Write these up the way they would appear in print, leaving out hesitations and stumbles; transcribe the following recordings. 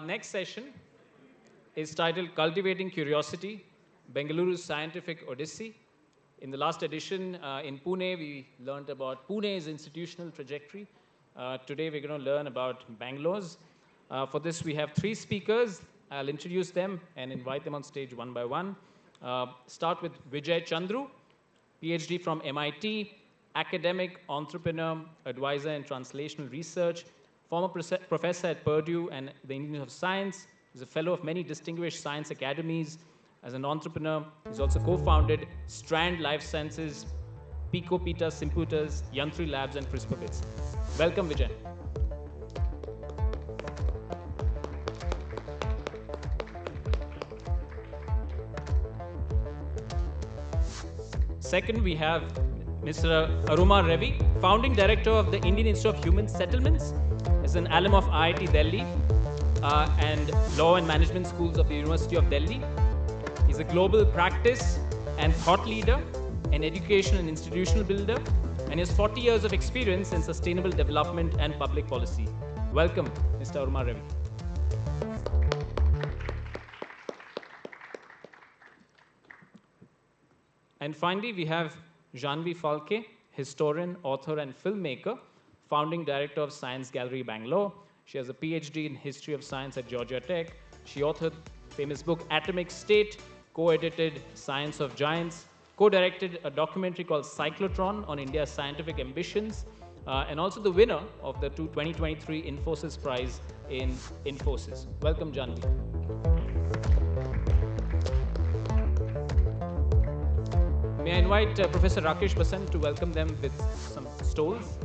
next session is titled Cultivating Curiosity, Bengaluru's Scientific Odyssey. In the last edition in Pune, we learned about Pune's institutional trajectory. Today, we're going to learn about Bangalore's. For this, we have three speakers. I'll introduce them and invite them on stage one by one. Start with Vijay Chandru, PhD from MIT, academic, entrepreneur, advisor in translational research, former professor at Purdue and the Institute of Science. He's a fellow of many distinguished science academies. As an entrepreneur, he's also co-founded Strand Life Sciences, Pico Pita Simputers, Yantri Labs, and CRISPR Bits. Welcome, Vijay. Second, we have Mr. Aromar Revi, founding director of the Indian Institute of Human Settlements, is an alum of IIT Delhi and Law and Management Schools of the University of Delhi. He's a global practice and thought leader, an education and institutional builder, and he has 40 years of experience in sustainable development and public policy. Welcome, Mr. Aromar Revi. And finally, we have Jahnavi Phalkey, historian, author, and filmmaker, founding director of Science Gallery, Bangalore. She has a PhD in history of science at Georgia Tech. She authored famous book Atomic State, co-edited Science of Giants, co-directed a documentary called Cyclotron on India's scientific ambitions, and also the winner of the 2023 Infosys Prize in Infosys. Welcome, Jahnavi. May I invite Professor Rakesh Basant to welcome them with some stoles.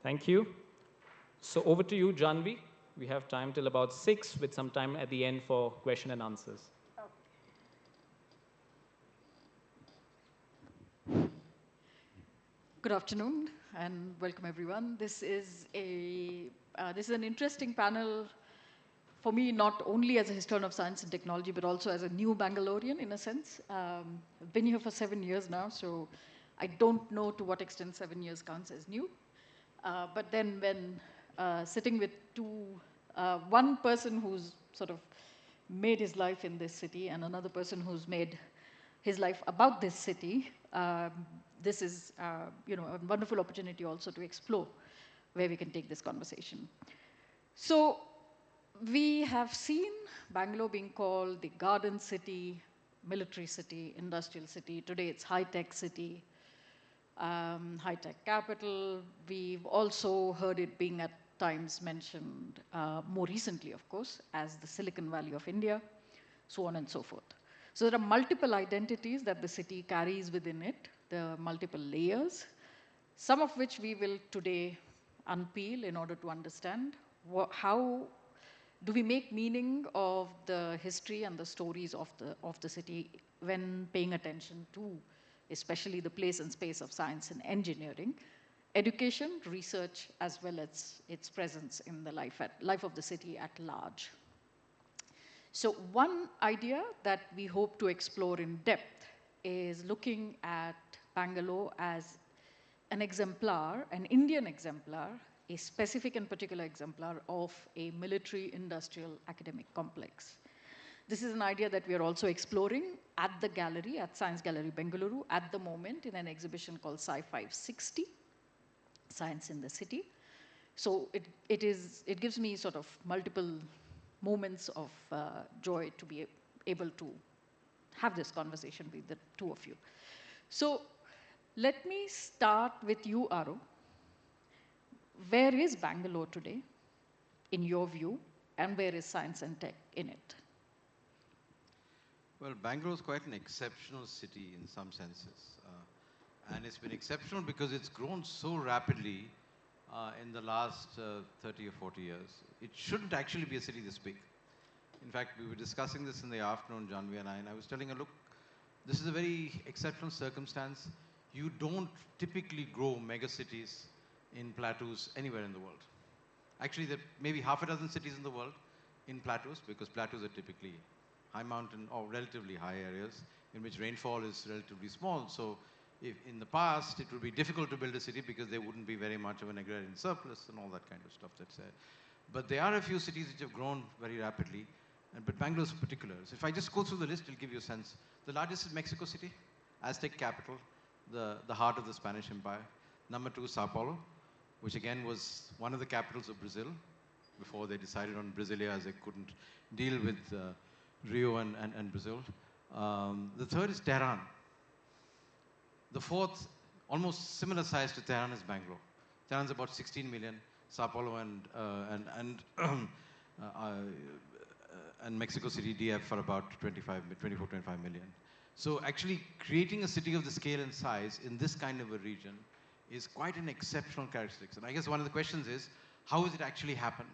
Thank you. So over to you, Jahnavi. We have time till about 6 with some time at the end for question and answers. Good afternoon and welcome everyone. This is an interesting panel for me, not only as a historian of science and technology, but also as a new Bangalorean in a sense. I've been here for 7 years now, so I don't know to what extent 7 years counts as new. But then when sitting with one person who's sort of made his life in this city and another person who's made his life about this city, this is a wonderful opportunity also to explore where we can take this conversation. So we have seen Bangalore being called the garden city, military city, industrial city. Today it's high-tech city. High-tech capital. We've also heard it being at times mentioned, more recently, of course, as the Silicon Valley of India, so on and so forth. So there are multiple identities that the city carries within it, the multiple layers, some of which we will today unpeel in order to understand how do we make meaning of the history and the stories of the city when paying attention to especially the place and space of science and engineering, education, research, as well as its presence in the life of the city at large. So one idea that we hope to explore in depth is looking at Bangalore as an exemplar, an Indian exemplar, a specific and particular exemplar of a military industrial academic complex. This is an idea that we are also exploring at the gallery, at Science Gallery Bengaluru, at the moment in an exhibition called Sci-560, Science in the City. So it gives me sort of multiple moments of joy to be able to have this conversation with the two of you. So let me start with you, Aro. Where is Bangalore today, in your view, and where is science and tech in it? Well, Bangalore is quite an exceptional city in some senses. And it's been exceptional because it's grown so rapidly in the last 30 or 40 years. It shouldn't actually be a city this big. In fact, we were discussing this in the afternoon, Jahnavi and I was telling her, look, this is a very exceptional circumstance. You don't typically grow mega cities in plateaus anywhere in the world. Actually, there are maybe half a dozen cities in the world in plateaus, because plateaus are typically high mountain or relatively high areas in which rainfall is relatively small. So if in the past, it would be difficult to build a city because there wouldn't be very much of an agrarian surplus and all that kind of stuff that's there. But there are a few cities which have grown very rapidly, but Bangalore is particular. So if I just go through the list, it'll give you a sense. The largest is Mexico City, Aztec capital, the heart of the Spanish Empire. Number 2 is Sao Paulo, which again was one of the capitals of Brazil before they decided on Brasilia, as they couldn't deal with Rio and Brazil. The third is Tehran. The fourth, almost similar size to Tehran, is Bangalore. Tehran's about 16 million. Sao Paulo and Mexico City DF are about 24, 25 million. So actually creating a city of the scale and size in this kind of a region is quite an exceptional characteristic. And I guess one of the questions is, how has it actually happened?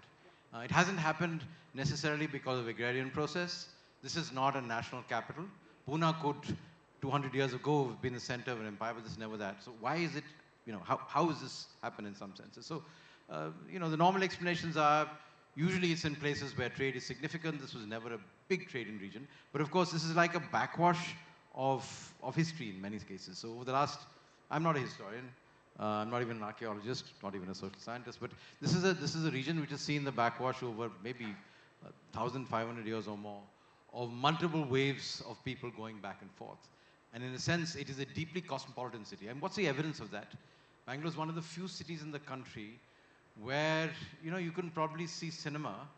It hasn't happened necessarily because of agrarian process. This is not a national capital. Pune could, 200 years ago, have been the center of an empire, but this is never that. So why is it, how has this happened in some senses? So, the normal explanations are, usually it's in places where trade is significant. This was never a big trading region. But of course, this is like a backwash of history in many cases. So over the last, I'm not a historian, I'm not even an archaeologist, not even a social scientist, but this is a region which has seen the backwash over maybe 1,500 years or more of multiple waves of people going back and forth. And in a sense, it is a deeply cosmopolitan city. And what's the evidence of that? Bangalore is one of the few cities in the country where, you can probably see cinema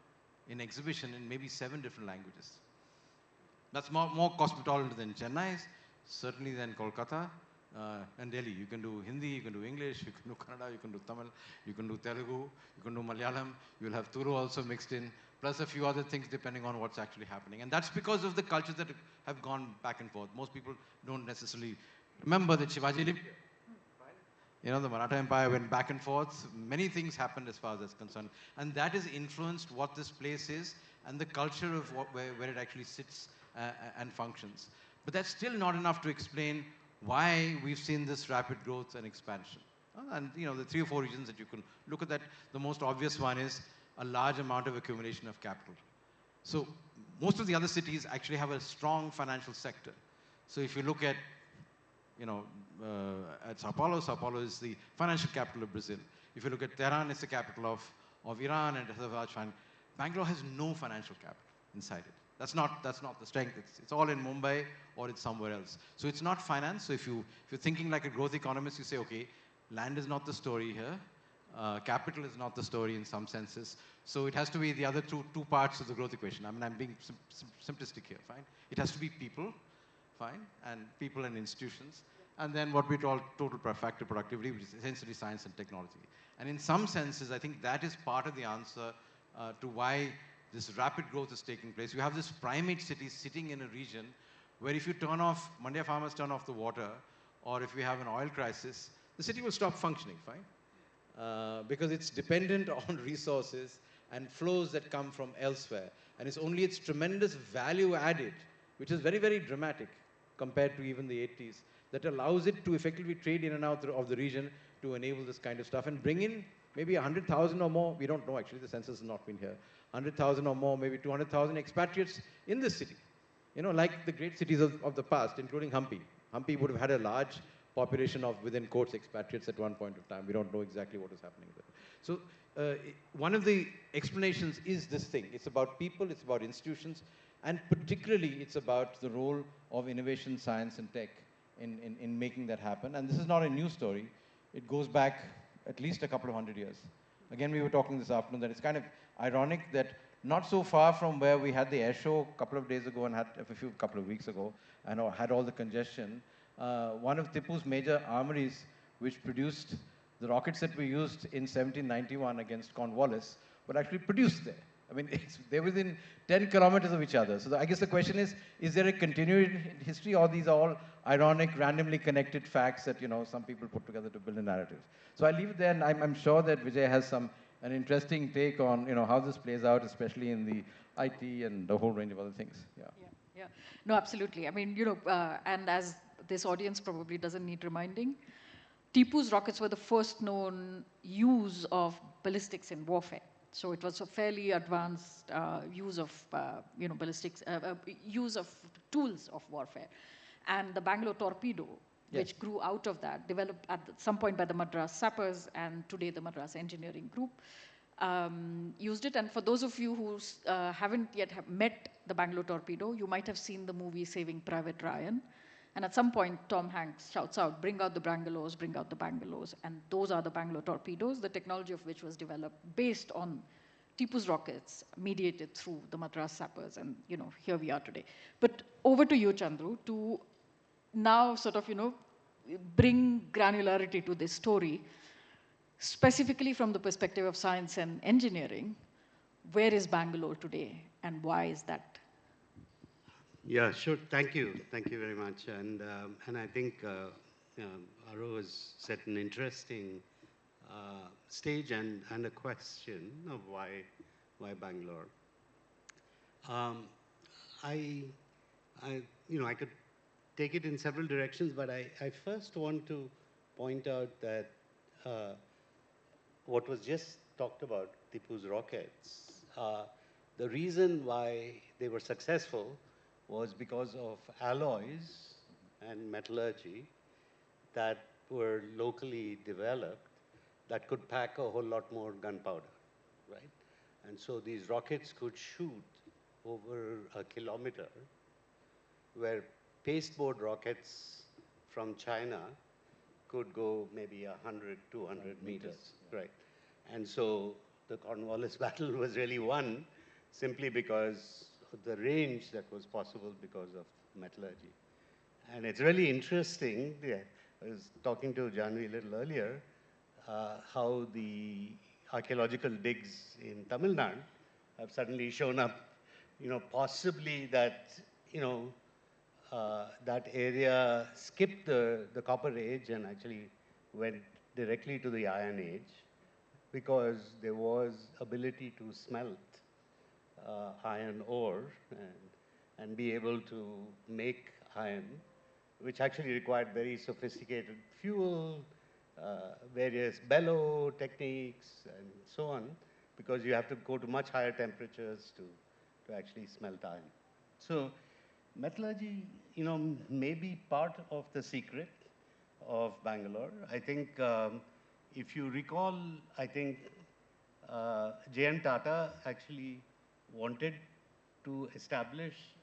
in exhibition in maybe 7 different languages. That's more cosmopolitan than Chennai, certainly than Kolkata, and Delhi. You can do Hindi, you can do English, you can do Kannada, you can do Tamil, you can do Telugu, you can do Malayalam, you'll have Tulu also mixed in, plus a few other things depending on what's actually happening. And that's because of the cultures that have gone back and forth. Most people don't necessarily remember that Shivaji lived here. The Maratha Empire went back and forth. Many things happened as far as that's concerned. And that has influenced what this place is and the culture of where it actually sits and functions. But that's still not enough to explain why we've seen this rapid growth and expansion. And the 3 or 4 reasons that you can look at that, the most obvious one is a large amount of accumulation of capital. So most of the other cities actually have a strong financial sector. So if you look at at Sao Paulo is the financial capital of Brazil. If you look at Tehran, it's the capital of Iran and Azerbaijan. Bangalore has no financial capital inside it. That's not the strength. It's all in Mumbai or it's somewhere else. So it's not finance. So if you're thinking like a growth economist, you say, okay, land is not the story here. Capital is not the story in some senses. So it has to be the other two parts of the growth equation. I mean, I'm being simplistic here, fine. It has to be people, fine, and people and institutions. And then what we call total factor productivity, which is essentially science and technology. And in some senses, I think that is part of the answer to why this rapid growth is taking place. You have this primate city sitting in a region where if you turn off, Mandya farmers turn off the water, or if we have an oil crisis, the city will stop functioning, fine? Because it's dependent on resources and flows that come from elsewhere. And it's only its tremendous value added, which is very, very dramatic compared to even the 80s, that allows it to effectively trade in and out of the region to enable this kind of stuff and bring in maybe 100,000 or more, we don't know actually, the census has not been here, 100,000 or more, maybe 200,000 expatriates in this city. Like the great cities of the past, including Hampi. Hampi would have had a large population of, within quotes, expatriates at one point of time. We don't know exactly what is happening there. So one of the explanations is this thing. It's about people, it's about institutions, and particularly it's about the role of innovation, science, and tech in making that happen. And this is not a new story. It goes back at least a couple of 100 years. Again, we were talking this afternoon that it's kind of ironic that not so far from where we had the air show a couple of days ago and had a couple of weeks ago, and had all the congestion, one of Tipu's major armories, which produced the rockets that we used in 1791 against Cornwallis, were actually produced there. I mean, they're within 10 kilometers of each other. So I guess the question is there a continuity in history, or these are all ironic, randomly connected facts that, some people put together to build a narrative? So I leave it there, and I'm sure that Vijay has an interesting take on, how this plays out, especially in the IT and the whole range of other things. Yeah. Yeah. No, absolutely. I mean, and as this audience probably doesn't need reminding, Tipu's rockets were the first known use of ballistics in warfare. So it was a fairly advanced use of, ballistics, use of tools of warfare. And the Bangalore torpedo, which grew out of that, developed at some point by the Madras Sappers and today the Madras Engineering Group, used it. And for those of you who haven't yet met the Bangalore torpedo, you might have seen the movie Saving Private Ryan. And at some point, Tom Hanks shouts out, "Bring out the Bangalores, bring out the Bangalores." And those are the Bangalore torpedoes, the technology of which was developed based on Tipu's rockets, mediated through the Madras Sappers. And, here we are today. But over to you, Chandru, to now sort of, bring granularity to this story, specifically from the perspective of science and engineering. Where is Bangalore today, and why is that? Yeah, sure. Thank you. Thank you very much. And I think Aro has set an interesting stage and a question of why Bangalore. I could take it in several directions, but I first want to point out that what was just talked about, Tipu's rockets, the reason why they were successful was because of alloys and metallurgy that were locally developed that could pack a whole lot more gunpowder, right? And so these rockets could shoot over a kilometer, where pasteboard rockets from China could go maybe 100, 200 meters, right? And so the Cornwallis battle was really won simply because of the range that was possible because of metallurgy. And it's really interesting, I was talking to Jahnavi a little earlier, how the archaeological digs in Tamil Nadu have suddenly shown up, possibly that, that area skipped the Copper Age and actually went directly to the Iron Age because there was ability to smelt iron ore and be able to make iron, which actually required very sophisticated fuel, various bellow techniques, and so on, because you have to go to much higher temperatures to actually smelt iron. So metallurgy, may be part of the secret of Bangalore. I think if you recall, I think J.N. Tata actually wanted to establish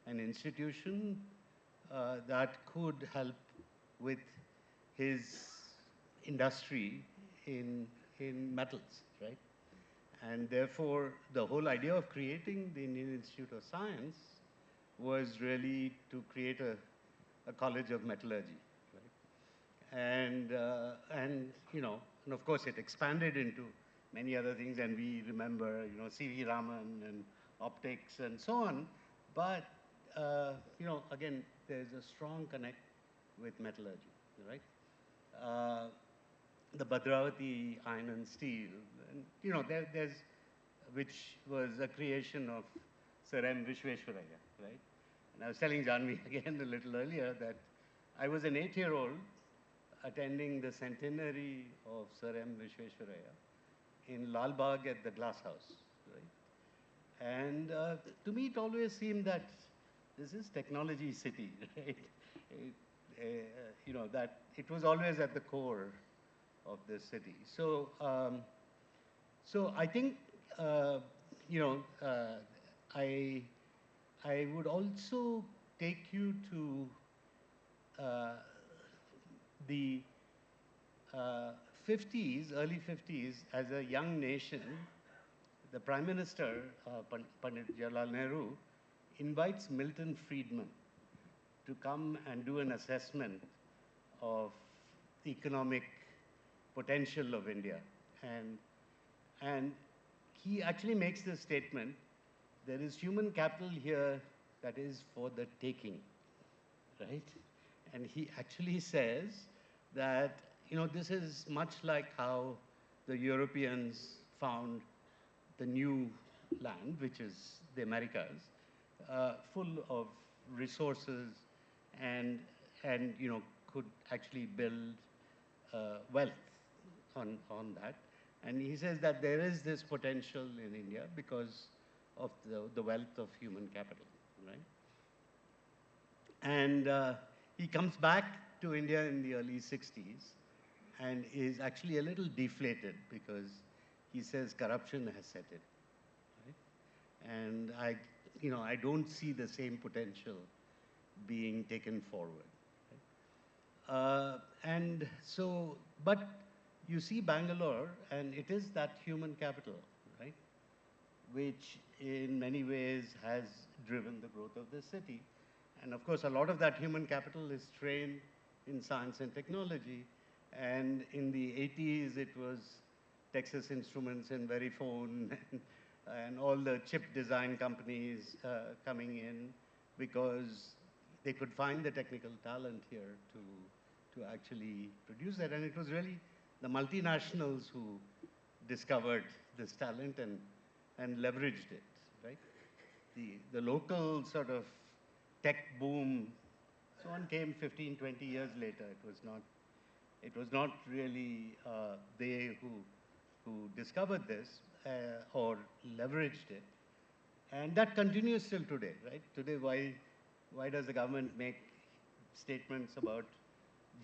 an institution that could help with his industry in metals, right? And therefore, the whole idea of creating the Indian Institute of Science was really to create a college of metallurgy, right? And of course, it expanded into many other things, and we remember, C.V. Raman and optics and so on. But, again, there's a strong connect with metallurgy, right? The Bhadravati Iron and Steel, and, there's, which was a creation of Sir M. Vishveshwaraya, right? And I was telling Jahnavi again a little earlier that I was an 8-year-old attending the centenary of Sir M. Vishveshwaraya in Lal Bagh at the Glass House, right? And to me, it always seemed that this is technology city, right? That it was always at the core of this city. So, so I think, I would also take you to the 50s, early 50s, as a young nation. The Prime Minister, Pandit Jawaharlal Nehru, invites Milton Friedman to come and do an assessment of the economic potential of India. And he actually makes this statement, there is human capital here that is for the taking, right? And he actually says that, this is much like how the Europeans found the new land, which is the Americas, full of resources and, could actually build wealth on that. And he says that there is this potential in India because of the wealth of human capital, right? And he comes back to India in the early 60s and is actually a little deflated because he says corruption has set in, right? And I don't see the same potential being taken forward. And so, but you see Bangalore, and it is that human capital, right, which in many ways has driven the growth of the city. And of course, a lot of that human capital is trained in science and technology. And in the 80s, it was Texas Instruments and Verifone and all the chip design companies coming in because they could find the technical talent here to actually produce that. And it was really the multinationals who discovered this talent and leveraged it, right? The local sort of tech boom, so on came 15, 20 years later. It was not really they who discovered this or leveraged it. And that continues till today, right? Today, why does the government make statements about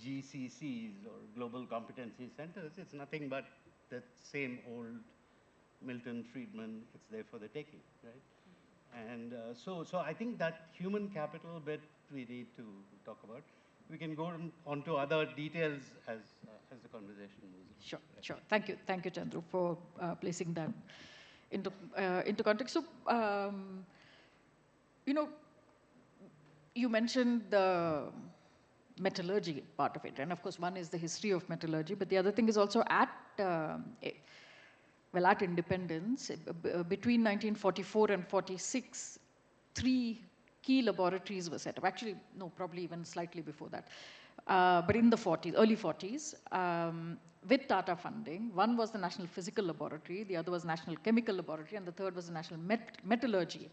GCCs or Global Competency Centers? It's nothing but the same old Milton Friedman, it's there for the taking, right? And so I think that human capital bit we need to talk about. We can go on to other details as the conversation moves on. Sure, sure. Thank you, Chandru, for placing that into context. So, you mentioned the metallurgy part of it, and of course, one is the history of metallurgy, but the other thing is also at independence, between 1944 and 46, 3 key laboratories were set up. Actually, no, probably even slightly before that. But in the 40s, early 40s, with Tata funding, one was the National Physical Laboratory, the other was National Chemical Laboratory, and the third was the National Metallurgy,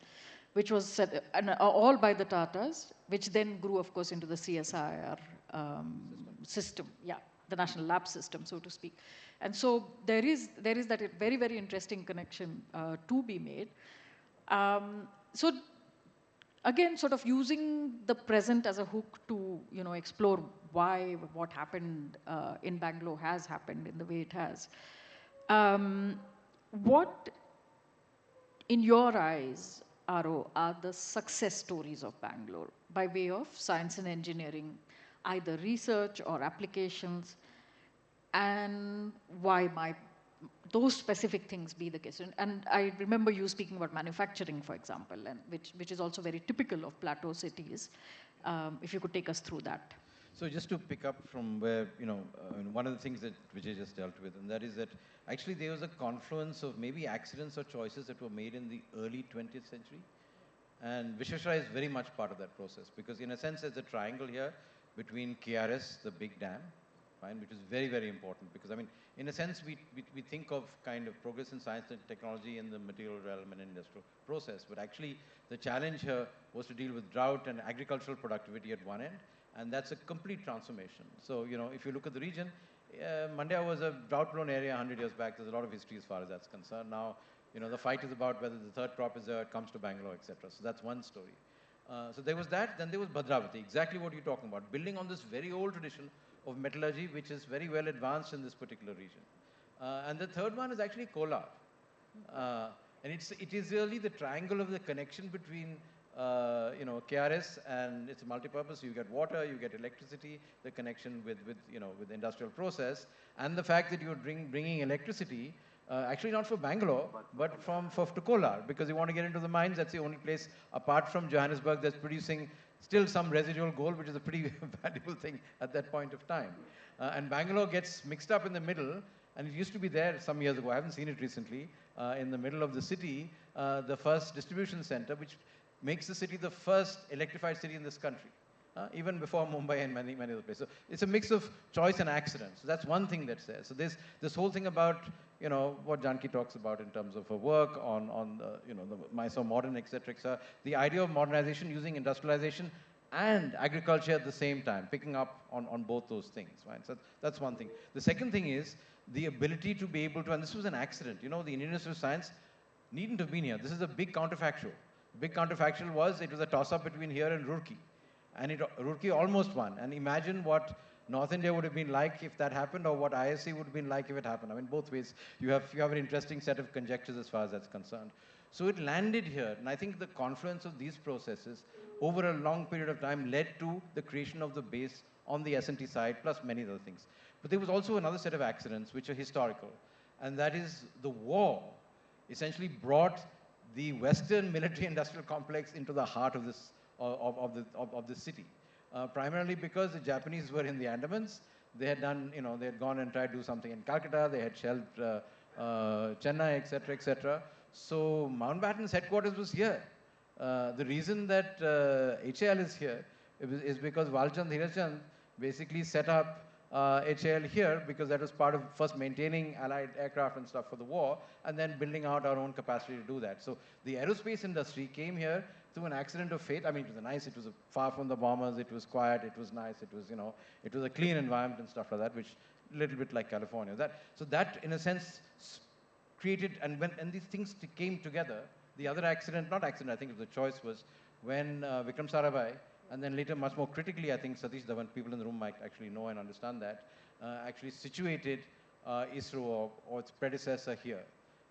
which was set, all by the Tatas, which then grew, of course, into the CSIR system. Yeah, the National Lab System, so to speak. And so there is that very, very interesting connection to be made. So again, sort of using the present as a hook to, explore why what happened in Bangalore has happened in the way it has. What, in your eyes, Aro, are the success stories of Bangalore by way of science and engineering, either research or applications, and why might those specific things be the case? And I remember you speaking about manufacturing, for example, and which is also very typical of plateau cities. If you could take us through that. So just to pick up from where, one of the things that Vijay just dealt with, and that is that actually there was a confluence of maybe accidents or choices that were made in the early 20th century. And Visvesvaraya is very much part of that process because in a sense there's a triangle here between KRS, the big dam, right, which is very, very important because, I mean, in a sense, we think of kind of progress in science and technology in the material realm and industrial process, but actually the challenge here was to deal with drought and agricultural productivity at one end, and that's a complete transformation. So, if you look at the region, Mandya was a drought-prone area 100 years back. There's a lot of history as far as that's concerned. Now, the fight is about whether the third crop is there, it comes to Bangalore, etc. So that's one story. So there was that. Then there was Bhadravati, exactly what you're talking about, building on this very old tradition of metallurgy, which is very well advanced in this particular region. And the third one is actually Kolar. And it is really the triangle of the connection between KRS, and it's a multi-purpose. You get water, you get electricity, the connection with the industrial process, and the fact that you're bringing electricity, actually not for Bangalore, but to Kolar, because you want to get into the mines. That's the only place apart from Johannesburg that's producing still some residual gold, which is a pretty valuable thing at that point of time. And Bangalore gets mixed up in the middle, And it used to be there some years ago. I haven't seen it recently. In the middle of the city, the first distribution center, which makes the city the first electrified city in this country. Even before Mumbai and many other places. So it's a mix of choice and accident. So that's one thing that's there. So there's this whole thing about, what Janki talks about in terms of her work on the Mysore modern, etc. The idea of modernization using industrialization and agriculture at the same time, picking up on both those things, right? So that's one thing. The second thing is the ability to be able to, and this was an accident, the Indian Institute of Science needn't have been here. This is a big counterfactual. The big counterfactual was, it was a toss-up between here and Roorkee. And Roorkee almost won. And imagine what North India would have been like if that happened, or what ISC would have been like if it happened. I mean, both ways, you have an interesting set of conjectures as far as that's concerned. So it landed here, and I think the confluence of these processes over a long period of time led to the creation of the base on the S&T side, plus many other things. But there was also another set of accidents which are historical, and that is the war essentially brought the Western military-industrial complex into the heart of this of the city, primarily because the Japanese were in the Andamans. They had done, they had gone and tried to do something in Calcutta. They had shelled Chennai, etc. So Mountbatten's headquarters was here. The reason that HAL is here is because Walchand Hirachand basically set up HAL here because that was part of first maintaining Allied aircraft and stuff for the war, and then building out our own capacity to do that. So the aerospace industry came here through an accident of fate. I mean, it was nice. It was far from the bombers. It was quiet. It was nice. It was, it was a clean environment and stuff like that, which a little bit like California. So that, in a sense, created, and these things came together. The other accident, not accident, I think the choice was when Vikram Sarabhai, and then later, much more critically, I think Satish Dhawan, people in the room might actually know and understand that, actually situated ISRO or its predecessor here.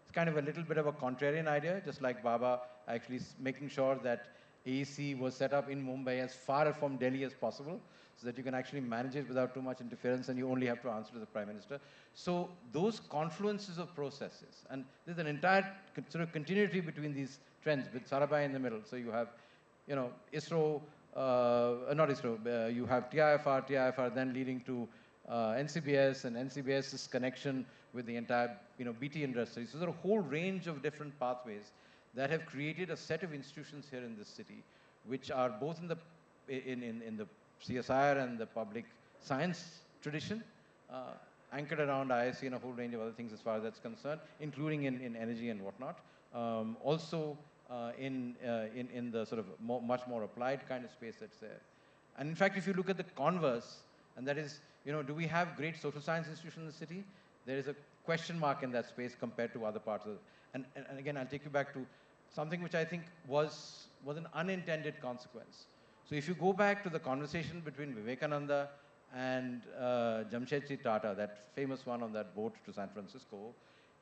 It's kind of a little bit of a contrarian idea, just like Baba actually making sure that AEC was set up in Mumbai as far from Delhi as possible, so that you can actually manage it without too much interference and you only have to answer to the Prime Minister. So those confluences of processes, and there's an entire sort of continuity between these trends with Sarabhai in the middle. So you have, ISRO, not ISRO, you have TIFR then leading to NCBS, and NCBS's connection with the entire, BT industry. So there are a whole range of different pathways that have created a set of institutions here in this city, which are both in the CSIR and the public science tradition, anchored around ISC and a whole range of other things as far as that's concerned, including in energy and whatnot. Also in the sort of much more applied kind of space that's there. And in fact, if you look at the converse, and that is, do we have great social science institutions in the city? There is a question mark in that space compared to other parts of it. And again, I'll take you back to something which I think was an unintended consequence. So if you go back to the conversation between Vivekananda and Jamshedji Tata, that famous one on that boat to San Francisco,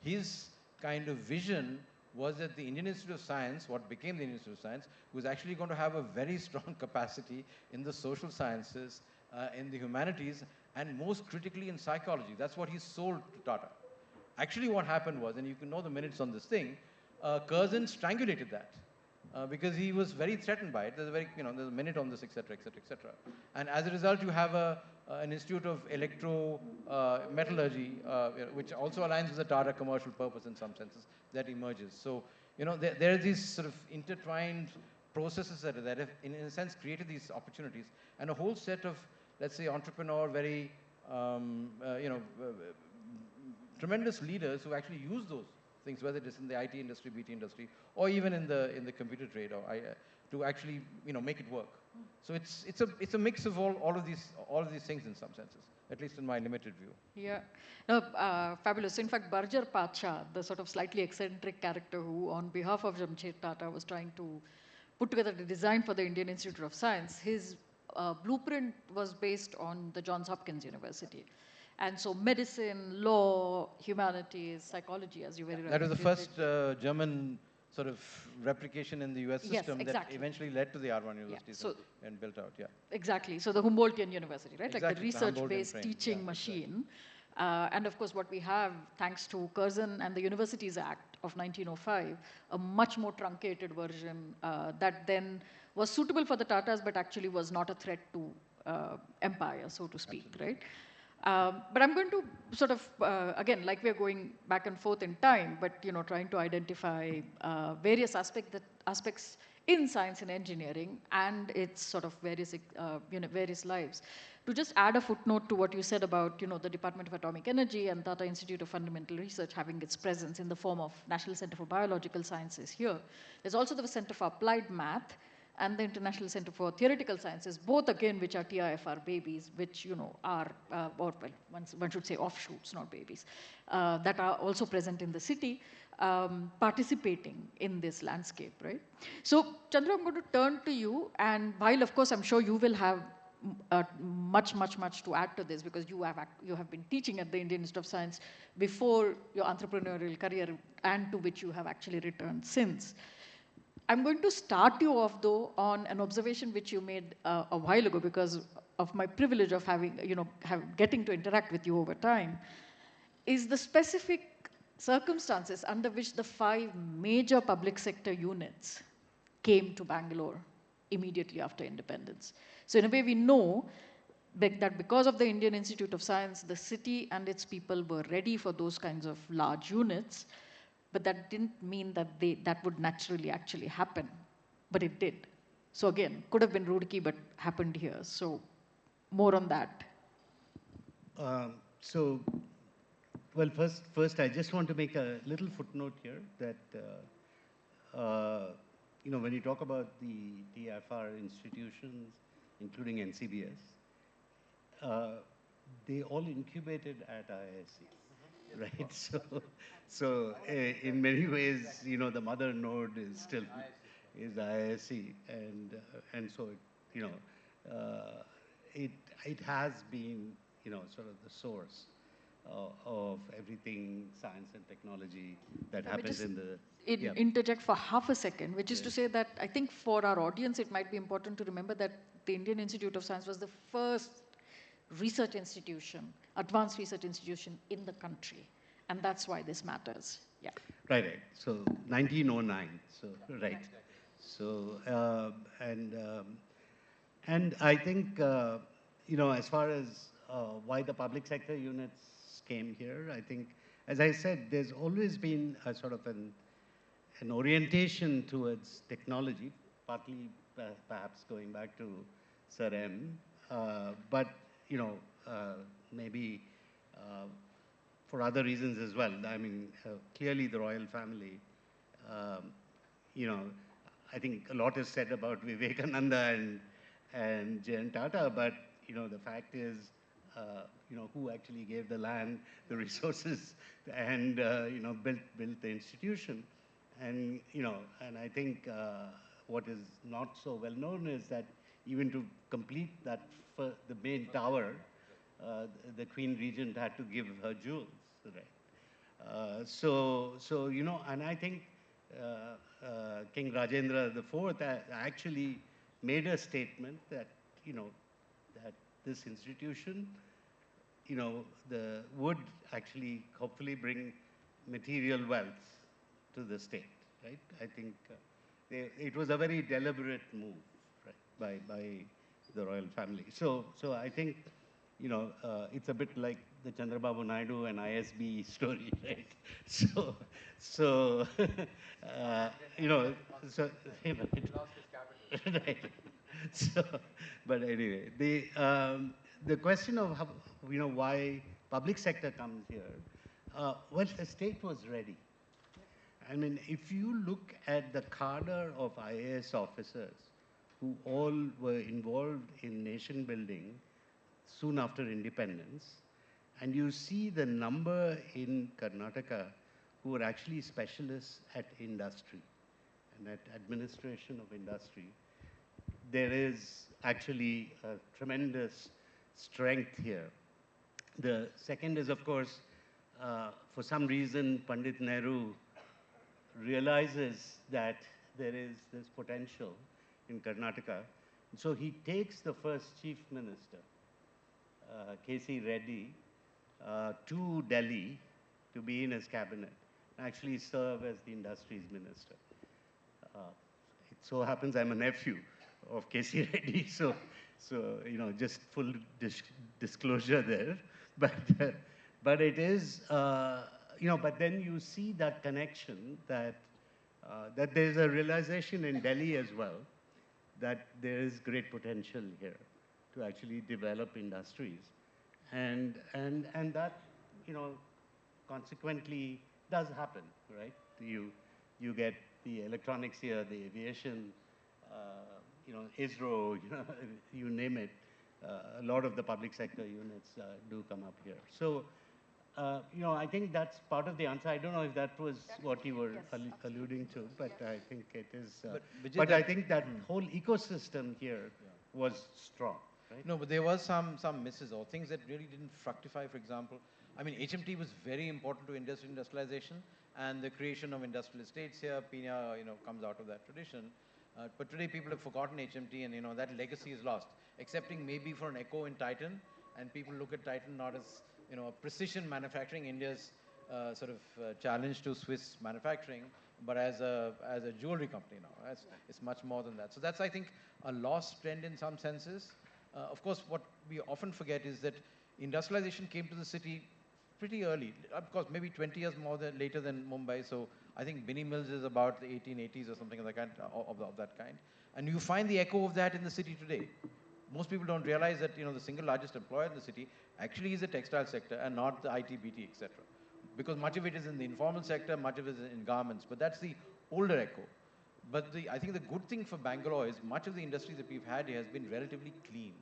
his kind of vision was that the Indian Institute of Science, what became the Indian Institute of Science, was actually going to have a very strong capacity in the social sciences, in the humanities, and most critically in psychology. That's what he sold to Tata. Actually what happened was, and you can know the minutes on this thing, Curzon strangulated that. Because he was very threatened by it. There's a minute on this, etc. And as a result, you have an Institute of Electro Metallurgy, which also aligns with the Tata commercial purpose in some senses, that emerges. So, there are these sort of intertwined processes that have, in a sense, created these opportunities, and a whole set of, let's say, entrepreneur, very, tremendous leaders who actually use those things, whether it is in the IT industry, BT industry, or even in the computer trade, or to actually make it work. So it's a mix of all of these things in some senses, at least in my limited view. Yeah, no, fabulous. In fact, Barjar Pacha, the sort of slightly eccentric character who, on behalf of Jamshed Tata, was trying to put together the design for the Indian Institute of Science, his blueprint was based on the Johns Hopkins University. And so medicine, law, humanities, psychology, as you very rightly That was the first German sort of replication in the US system, that eventually led to the R1 universities and built out, Exactly. So the Humboldtian University, right? Exactly, like the research-based teaching machine. And of course, what we have, thanks to Curzon and the Universities Act of 1905, a much more truncated version that then was suitable for the Tatas, but actually was not a threat to empire, so to speak, right? But I'm going to sort of, again, like we're going back and forth in time, but trying to identify various aspects in science and engineering and its sort of various lives. To just add a footnote to what you said about the Department of Atomic Energy and Tata Institute of Fundamental Research having its presence in the form of National Center for Biological Sciences here. There's also the Center for Applied Math and the International Center for Theoretical Sciences, both again which are TIFR babies, which are, or well, one should say offshoots, not babies, that are also present in the city, participating in this landscape, right? So, Chandru, I'm going to turn to you, and while of course I'm sure you will have much to add to this because you have been teaching at the Indian Institute of Science before your entrepreneurial career, and to which you have actually returned since. I'm going to start you off, though, on an observation which you made a while ago because of my privilege of getting to interact with you over time, is the specific circumstances under which the 5 major public sector units came to Bangalore immediately after independence. So in a way, we know that because of the Indian Institute of Science, the city and its people were ready for those kinds of large units. But that didn't mean that that would naturally actually happen. But it did. So again, could have been Roorkee, but happened here. So more on that. Well, first, I just want to make a little footnote here that, when you talk about the TIFR institutions, including NCBS, they all incubated at IISc. Right, so in many ways, the mother node is still is IISc, and so it has been sort of the source of everything science and technology that happens in the. Interject for half a second, which is to say that I think for our audience, it might be important to remember that the Indian Institute of Science was the first research institution, advanced research institution in the country. And that's why this matters. Yeah. Right. So 1909. So right. So and I think as far as why the public sector units came here, I think, as I said, there's always been a sort of an orientation towards technology, partly perhaps going back to Sir M. But maybe for other reasons as well. I mean, clearly the royal family, I think a lot is said about Vivekananda and Jayant Tata, but, the fact is, who actually gave the land, the resources, and, built the institution. And, and I think what is not so well known is that even to complete that, the main tower, the Queen Regent had to give her jewels, right? And I think King Rajendra IV actually made a statement that, that this institution, would actually hopefully bring material wealth to the state, right? I think it was a very deliberate move, right, by the royal family. So I think, it's a bit like the Chandrababu Naidu and ISB story, right? So so right. So, but anyway, the question of how, why public sector comes here, well, the state was ready. I mean, if you look at the cadre of IAS officers who all were involved in nation building soon after independence, and you see the number in Karnataka who are actually specialists at industry and at administration of industry, there is actually a tremendous strength here. The second is, of course, for some reason, Pandit Nehru realizes that there is this potential in Karnataka. So he takes the first chief minister, K.C. Reddy, to Delhi to be in his cabinet, actually serve as the industries minister. It so happens I'm a nephew of K.C. Reddy, so just full disclosure there. but, but it is, but then you see that connection that, that there's a realization in Delhi as well that there is great potential here to actually develop industries. And that, consequently does happen, right? You get the electronics here, the aviation, ISRO, you name it. A lot of the public sector units do come up here. So, I think that's part of the answer. I don't know if that was what you were alluding to, but I think it is. But I think that whole ecosystem here was strong, right? No, but there was some misses or things that really didn't fructify. For example, I mean, HMT was very important to industrialization and the creation of industrial estates here. Pina, comes out of that tradition. But today people have forgotten HMT, and that legacy is lost. Excepting maybe for an echo in Titan, and people look at Titan not as precision manufacturing, India's challenge to Swiss manufacturing, but as a jewelry company now. It's much more than that. So that's, I think, a lost trend in some senses. Of course, what we often forget is that industrialization came to the city pretty early. Of course, maybe 20 years later than Mumbai. So I think Binny Mills is about the 1880s or something like that, of that kind. And you find the echo of that in the city today. Most people don't realize that the single largest employer in the city actually is the textile sector and not the IT, BT, etc. Because much of it is in the informal sector, much of it is in garments. But that's the older echo. But I think the good thing for Bangalore is much of the industry that we've had here has been relatively clean.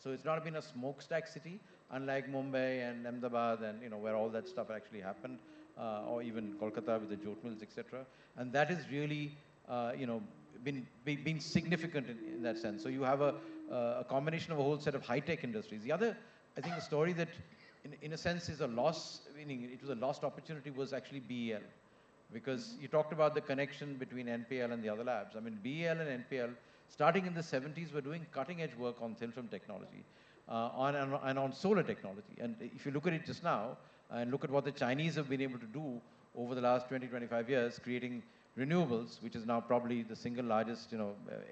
So it's not been a smokestack city, unlike Mumbai and Ahmedabad and where all that stuff actually happened, or even Kolkata with the jute mills, etc. And that is really been significant in that sense. So you have a combination of a whole set of high-tech industries. The other, I think, the story that in a sense is a loss, meaning it was a lost opportunity, was actually BEL. Because you talked about the connection between NPL and the other labs. I mean, BEL and NPL, starting in the 70s, were doing cutting-edge work on thin film technology and on solar technology. And if you look at it just now, and look at what the Chinese have been able to do over the last 20, 25 years, creating renewables, which is now probably the single largest,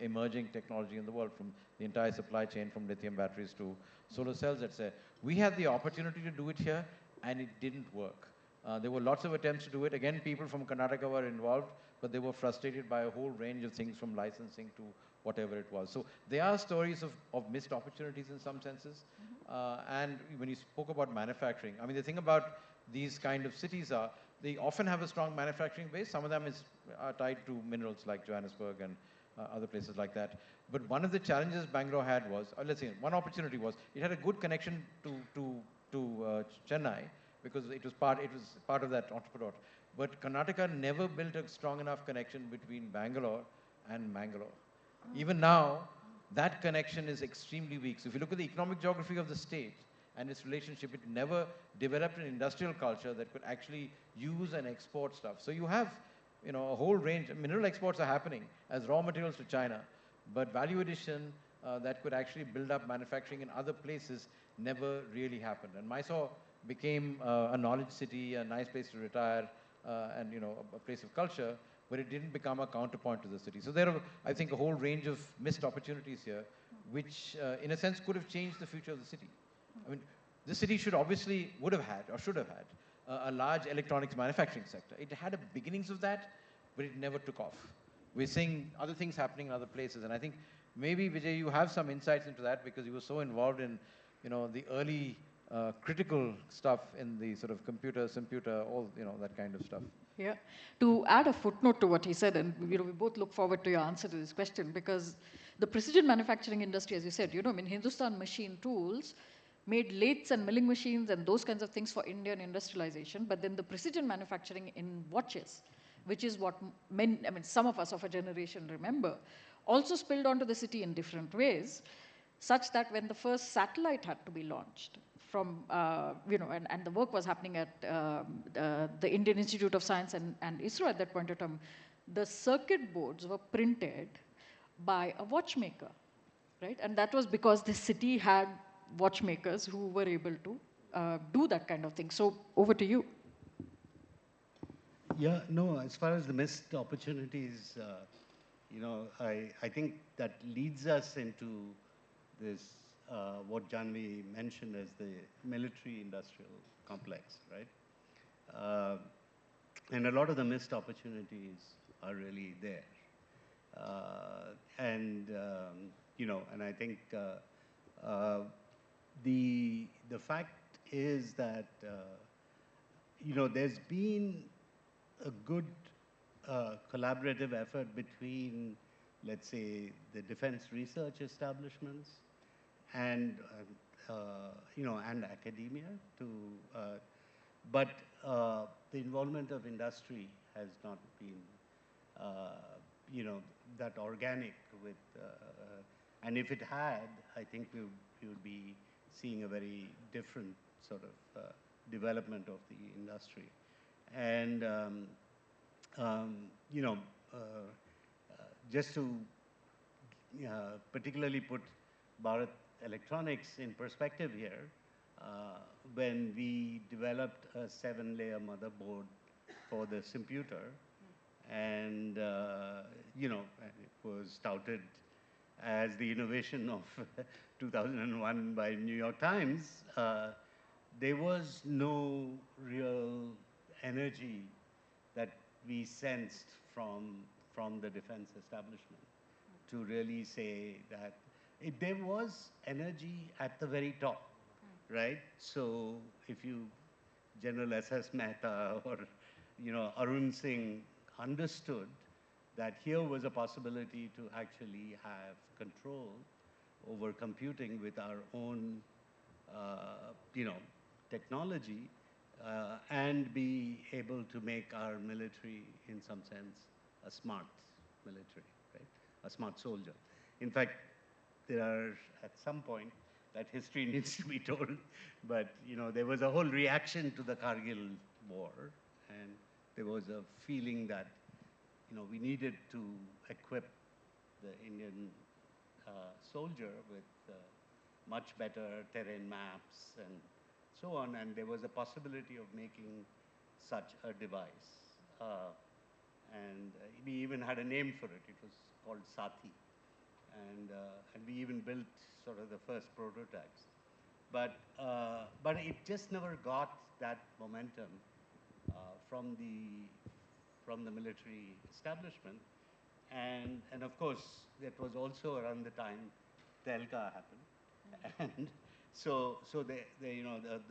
emerging technology in the world, from the entire supply chain, from lithium batteries to solar cells, etc. We had the opportunity to do it here, and it didn't work. There were lots of attempts to do it. Again, people from Karnataka were involved, but they were frustrated by a whole range of things, from licensing to whatever it was. So there are stories of missed opportunities in some senses. And when you spoke about manufacturing, I mean, the thing about these kind of cities are, they often have a strong manufacturing base. Some of them are tied to minerals like Johannesburg and other places like that. But one of the challenges Bangalore had was, let's say, one opportunity was, it had a good connection to Chennai, because it was part of that entrepreneur. But Karnataka never built a strong enough connection between Bangalore and Mangalore. Even now, that connection is extremely weak. So if you look at the economic geography of the state and its relationship, it never developed an industrial culture that could actually use and export stuff. So you have, a whole range. Mineral exports are happening as raw materials to China, but value addition that could actually build up manufacturing in other places never really happened. And Mysore became a knowledge city, a nice place to retire, and a place of culture, but it didn't become a counterpoint to the city. So there are, I think, a whole range of missed opportunities here, which in a sense could have changed the future of the city. I mean, the city would have had, or should have had, a large electronics manufacturing sector. It had beginnings of that, but it never took off. We're seeing other things happening in other places, and I think maybe, Vijay, you have some insights into that, because you were so involved in, the early critical stuff in the sort of computer, all, that kind of stuff. Yeah. To add a footnote to what he said, and we both look forward to your answer to this question, because the precision manufacturing industry, as you said, Hindustan Machine Tools made lathes and milling machines and those kinds of things for Indian industrialization, but then the precision manufacturing in watches, which is what some of us of a generation remember, also spilled onto the city in different ways, such that when the first satellite had to be launched, and the work was happening at the Indian Institute of Science and ISRO at that point in time, the circuit boards were printed by a watchmaker, right? And that was because the city had watchmakers who were able to do that kind of thing. So over to you. Yeah, no, as far as the missed opportunities, I think that leads us into this what Jahnavi mentioned as the military-industrial complex, right? And a lot of the missed opportunities are really there. And I think the fact is that there's been a good collaborative effort between, let's say, the defense research establishments and and academia but the involvement of industry has not been that organic with and if it had, I think we would be seeing a very different sort of development of the industry. And just to particularly put Bharat Electronics in perspective here, when we developed a 7-layer motherboard for the computer, and it was touted as the innovation of 2001 by New York Times, there was no real energy that we sensed from the defense establishment to really say that there was energy at the very top, right? So if you, General S.S. Mehta or Arun Singh understood that here was a possibility to actually have control over computing with our own, technology and be able to make our military, in some sense, a smart military, right? A smart soldier. In fact, there are, at some point, that history needs to be told, but there was a whole reaction to the Kargil war, and there was a feeling that we needed to equip the Indian soldier with much better terrain maps and so on, and there was a possibility of making such a device. And we even had a name for it. It was called Sati. And we even built sort of the first prototypes. But it just never got that momentum from the military establishment. And of course, that was also around the time Telka happened. And so the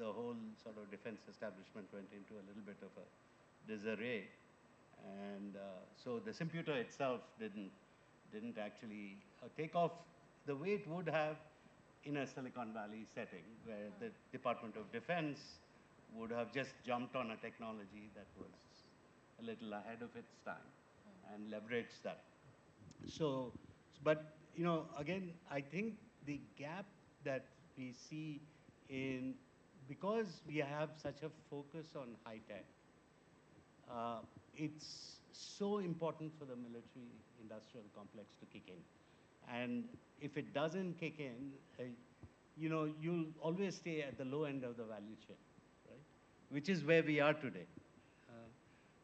whole sort of defense establishment went into a little bit of a disarray. And so the computer itself didn't actually take off the way it would have in a Silicon Valley setting, where the Department of Defense would have just jumped on a technology that was a little ahead of its time and leveraged that. So, but again, I think the gap that we see because we have such a focus on high tech, it's so important for the military industrial complex to kick in. And if it doesn't kick in, you'll always stay at the low end of the value chain, right? Which is where we are today.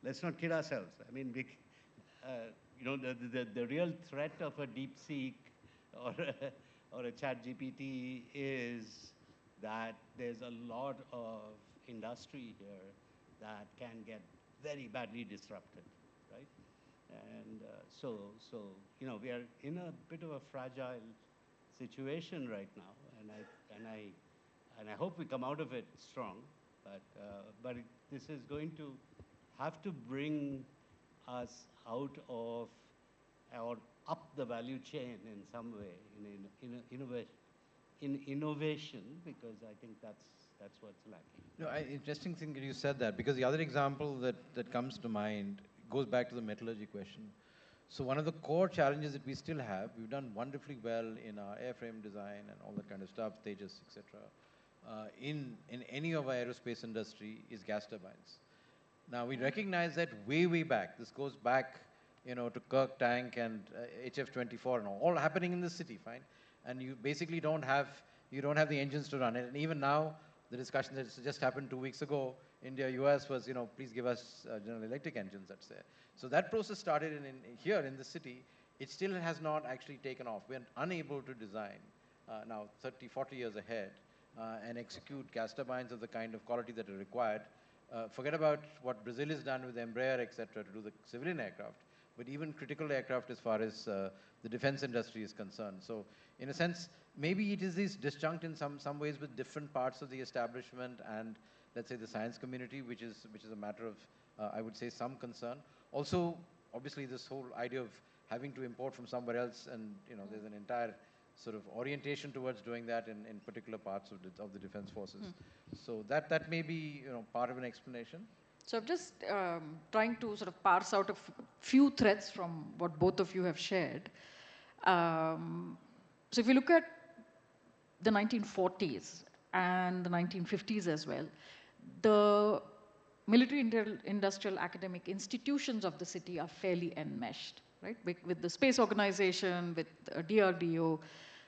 Let's not kid ourselves. I mean, the real threat of a DeepSeek or a ChatGPT is that there's a lot of industry here that can get very badly disrupted, right? And so we are in a bit of a fragile situation right now, and I hope we come out of it strong. But this is going to have to bring us out of or up the value chain in some way in innovation, because I think that's what's lacking. No, interesting thing that you said that, because the other example that comes to mind goes back to the metallurgy question. So one of the core challenges that we still have, we've done wonderfully well in our airframe design and all that kind of stuff, Tejas, etc. In any of our aerospace industry is gas turbines. Now we recognize that way back. This goes back, to Kirk Tank and HF-24 and all happening in the city, fine. And you basically don't have the engines to run it. And even now, the discussion that just happened 2 weeks ago, India, US was, please give us General Electric engines, that's there. So that process started here in the city. It still has not actually taken off. We're unable to design now 30, 40 years ahead and execute gas turbines of the kind of quality that are required. Forget about what Brazil has done with Embraer, etc., to do the civilian aircraft, but even critical aircraft as far as the defense industry is concerned. So in a sense, maybe it is disjunct in some ways with different parts of the establishment and, let's say, the science community, which is a matter of, I would say, some concern. Also, obviously, this whole idea of having to import from somewhere else, and there's an entire sort of orientation towards doing that in particular parts of the defense forces. So that may be part of an explanation. So I'm just trying to sort of parse out a few threads from what both of you have shared. So if you look at the 1940s and the 1950s as well, the military industrial academic institutions of the city are fairly enmeshed, right? With the space organization, with DRDO,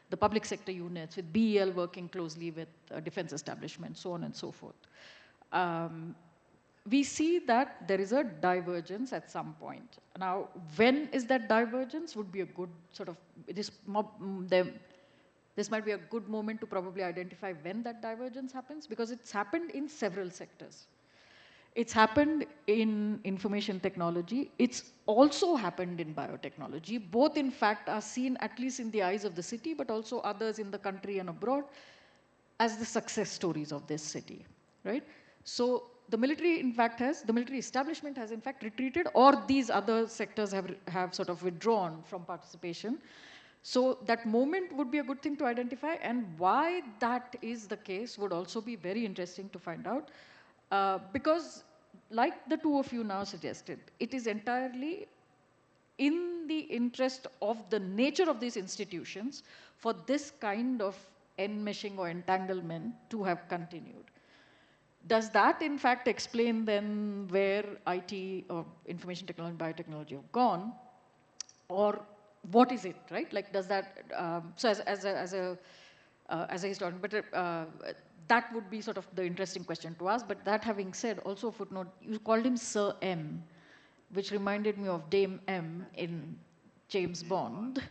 the public sector units, with BEL working closely with defense establishment, so on and so forth. We see that there is a divergence at some point. Now, when is that divergence would be a good sort of, this might be a good moment to probably identify when that divergence happens, because it's happened in several sectors. It's happened in information technology. It's also happened in biotechnology. Both, in fact, are seen, at least in the eyes of the city, but also others in the country and abroad, as the success stories of this city, right? So the military, in fact, the military establishment has, in fact, retreated, or these other sectors have sort of withdrawn from participation. So that moment would be a good thing to identify, and why that is the case would also be very interesting to find out. Because, like the two of you now suggested, it is entirely in the interest of the nature of these institutions for this kind of enmeshing or entanglement to have continued. Does that, in fact, explain then where IT or information technology and biotechnology have gone? Or what is it, right? Like, does that, so as a historian, but that would be sort of the interesting question to ask. But that having said, also a footnote, you called him Sir M, which reminded me of Dame M in James Bond,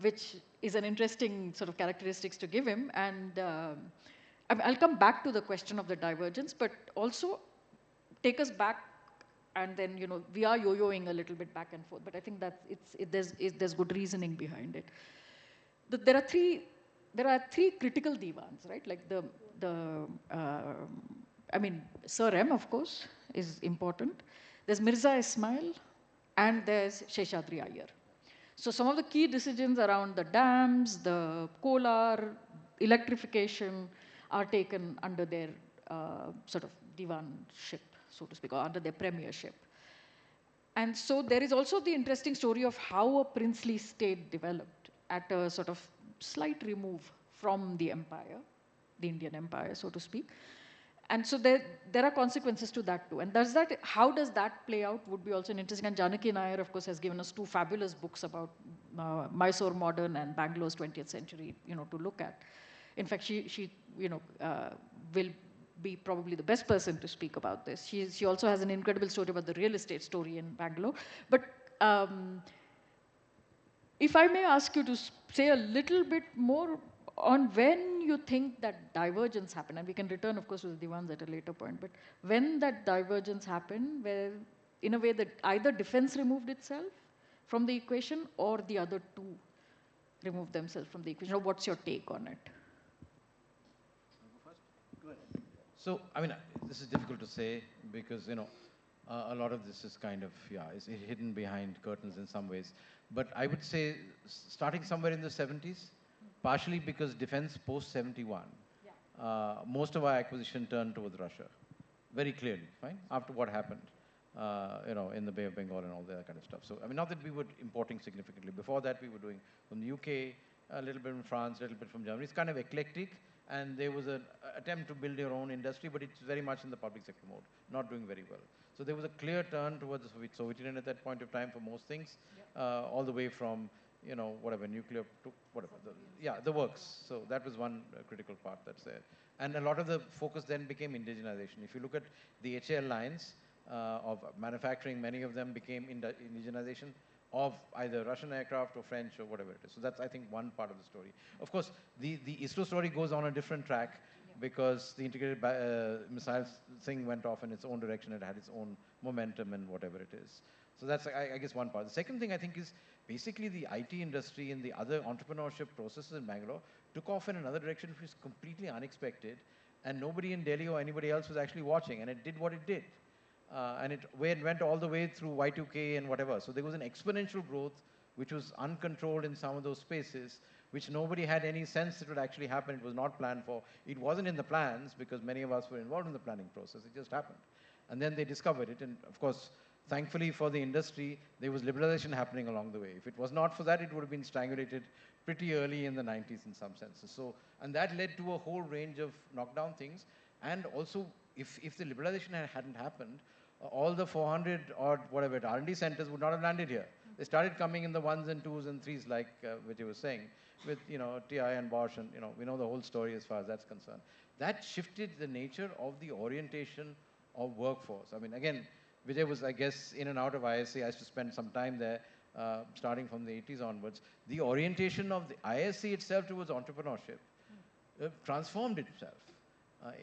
which is an interesting sort of characteristics to give him. And I'll come back to the question of the divergence, but also take us back, and then we are yo-yoing a little bit back and forth. But I think that there's good reasoning behind it. There are three critical divans, right? Like I mean, Sir M, of course, is important. There's Mirza Ismail, and there's Sheshadri Iyer. So some of the key decisions around the dams, the Kolar, electrification are taken under their sort of divanship, so to speak, or under their premiership. And so there is also the interesting story of how a princely state developed at a sort of slight remove from the empire, the Indian empire, so to speak. And so there are consequences to that too. And how does that play out would be also an interesting. And Janaki Nair, of course, has given us two fabulous books about Mysore modern and Bangalore's 20th century, to look at. In fact, she will be probably the best person to speak about this. She also has an incredible story about the real estate story in Bangalore. But if I may ask you to say a little bit more on when you think that divergence happened, and we can return, of course, to the divans at a later point, but when that divergence happened, where in a way that either defense removed itself from the equation or the other two removed themselves from the equation, or what's your take on it? So, I mean, this is difficult to say because, a lot of this is kind of, is hidden behind curtains in some ways. But I would say starting somewhere in the 70s, partially because defense post-71, most of our acquisition turned towards Russia, very clearly, right? After what happened, in the Bay of Bengal and all that kind of stuff. So, I mean, not that we were importing significantly. Before that, we were doing from the UK, a little bit from France, a little bit from Germany. It's kind of eclectic. And there was an attempt to build your own industry, but it's very much in the public sector mode, not doing very well. So there was a clear turn towards the Soviet Union at that point of time for most things, all the way from, whatever, nuclear to whatever. The works. So that was one critical part that's there. And a lot of the focus then became indigenization. If you look at the HAL lines of manufacturing, many of them became indigenization. of either Russian aircraft or French or whatever it is. So that's, I think, one part of the story. Of course, the ISRO story goes on a different track because the integrated missiles thing went off in its own direction. It had its own momentum and whatever it is. So that's, I guess, one part. The second thing, I think, is basically the IT industry and the other entrepreneurship processes in Bangalore took off in another direction which was completely unexpected, and nobody in Delhi or anybody else was actually watching, and it did what it did. And it went all the way through Y2K and whatever. So there was an exponential growth which was uncontrolled in some of those spaces, which nobody had any sense it would actually happen. It was not planned for. It wasn't in the plans because many of us were involved in the planning process. It just happened. And then they discovered it. And of course, thankfully for the industry, there was liberalization happening along the way. If it was not for that, it would have been strangulated pretty early in the 90s in some senses. So, and that led to a whole range of knockdown things. And also, if the liberalization hadn't happened, all the 400 or whatever R&D centers would not have landed here. They started coming in the 1s and 2s and 3s, like Vijay was saying, with TI and Bosch, and we know the whole story as far as that's concerned. That shifted the nature of the orientation of workforce. I mean, again, Vijay was, I guess, in and out of ISC. I used to spend some time there, starting from the 80s onwards. The orientation of the ISC itself towards entrepreneurship transformed itself.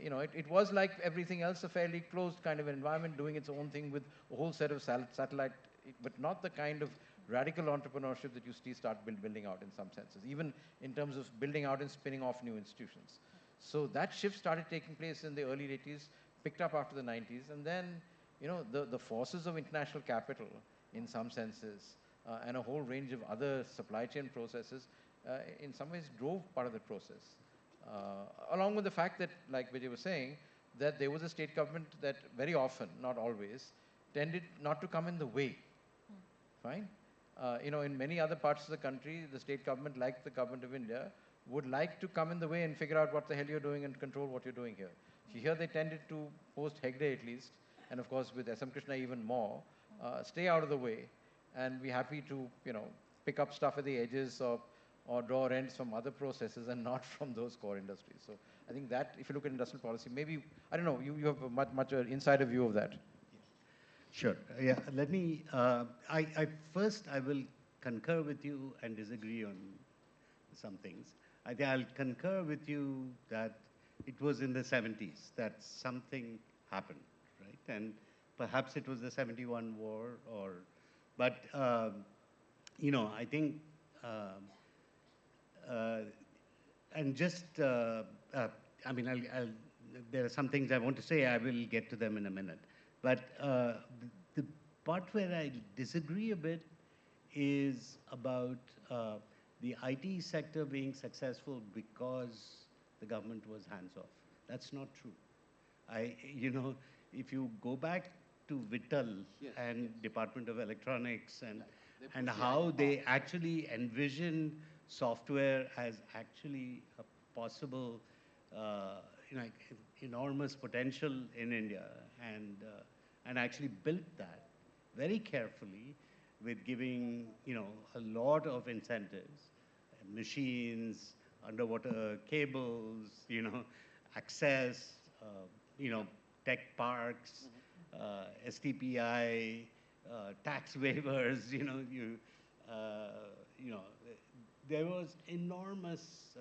It was like everything else, a fairly closed kind of environment, doing its own thing with a whole set of satellite, but not the kind of radical entrepreneurship that you start building out in some senses, even in terms of building out and spinning off new institutions. So that shift started taking place in the early 80s, picked up after the 90s, and then, the forces of international capital, in some senses, and a whole range of other supply chain processes, in some ways drove part of the process. Along with the fact that, like Vijay was saying, that there was a state government that very often, not always, tended not to come in the way. Fine? In many other parts of the country, the state government, like the government of India, would like to come in the way and figure out what the hell you're doing and control what you're doing here. Here they tended to, post Hegde at least, and of course with SM Krishna even more, stay out of the way and be happy to, pick up stuff at the edges or draw rents from other processes and not from those core industries. So I think that, if you look at industrial policy, maybe, I don't know, you have a much insider view of that. Sure. Yeah. Let me. First, I will concur with you and disagree on some things. I think I'll concur with you that it was in the 70s that something happened, right? And perhaps it was the 71 war, but I think. And just, I mean, there are some things I want to say. I will get to them in a minute. But the part where I disagree a bit is about the IT sector being successful because the government was hands-off. That's not true. If you go back to Vittal and Department of Electronics and how they actually envisioned software as actually a possible, enormous potential in India, and actually built that very carefully with giving, a lot of incentives, machines, underwater cables, access, tech parks, STPI, tax waivers, there was enormous,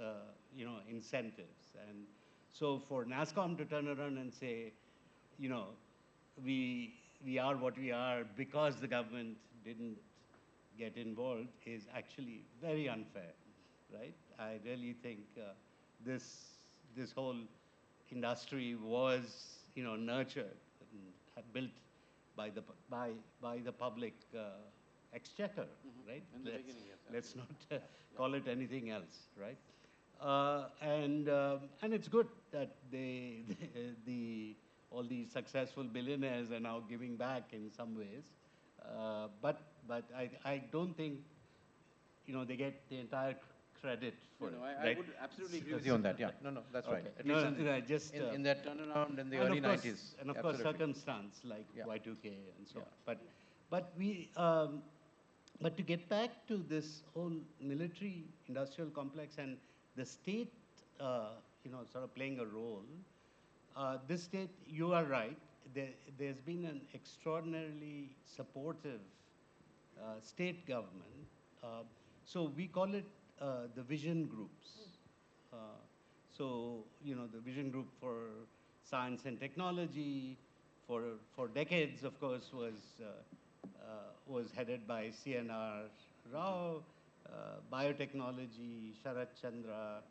incentives. And so for NASSCOM to turn around and say, we are what we are because the government didn't get involved is actually very unfair, right? I really think this whole industry was, nurtured and built by the public exchequer, right? Let's not call it anything else, right? And it's good that all these successful billionaires are now giving back in some ways, but I don't think they get the entire credit for it. I would absolutely agree with you on that. Yeah, no, that's right. At least just in that turnaround in the early 90s, and of course circumstance like Y2K and so on. But to get back to this whole military-industrial complex and the state, sort of playing a role, this state, you are right, there's been an extraordinarily supportive state government. So we call it the vision groups. So, the vision group for science and technology for decades, of course, was headed by CNR Rao, biotechnology, Sharat Chandra,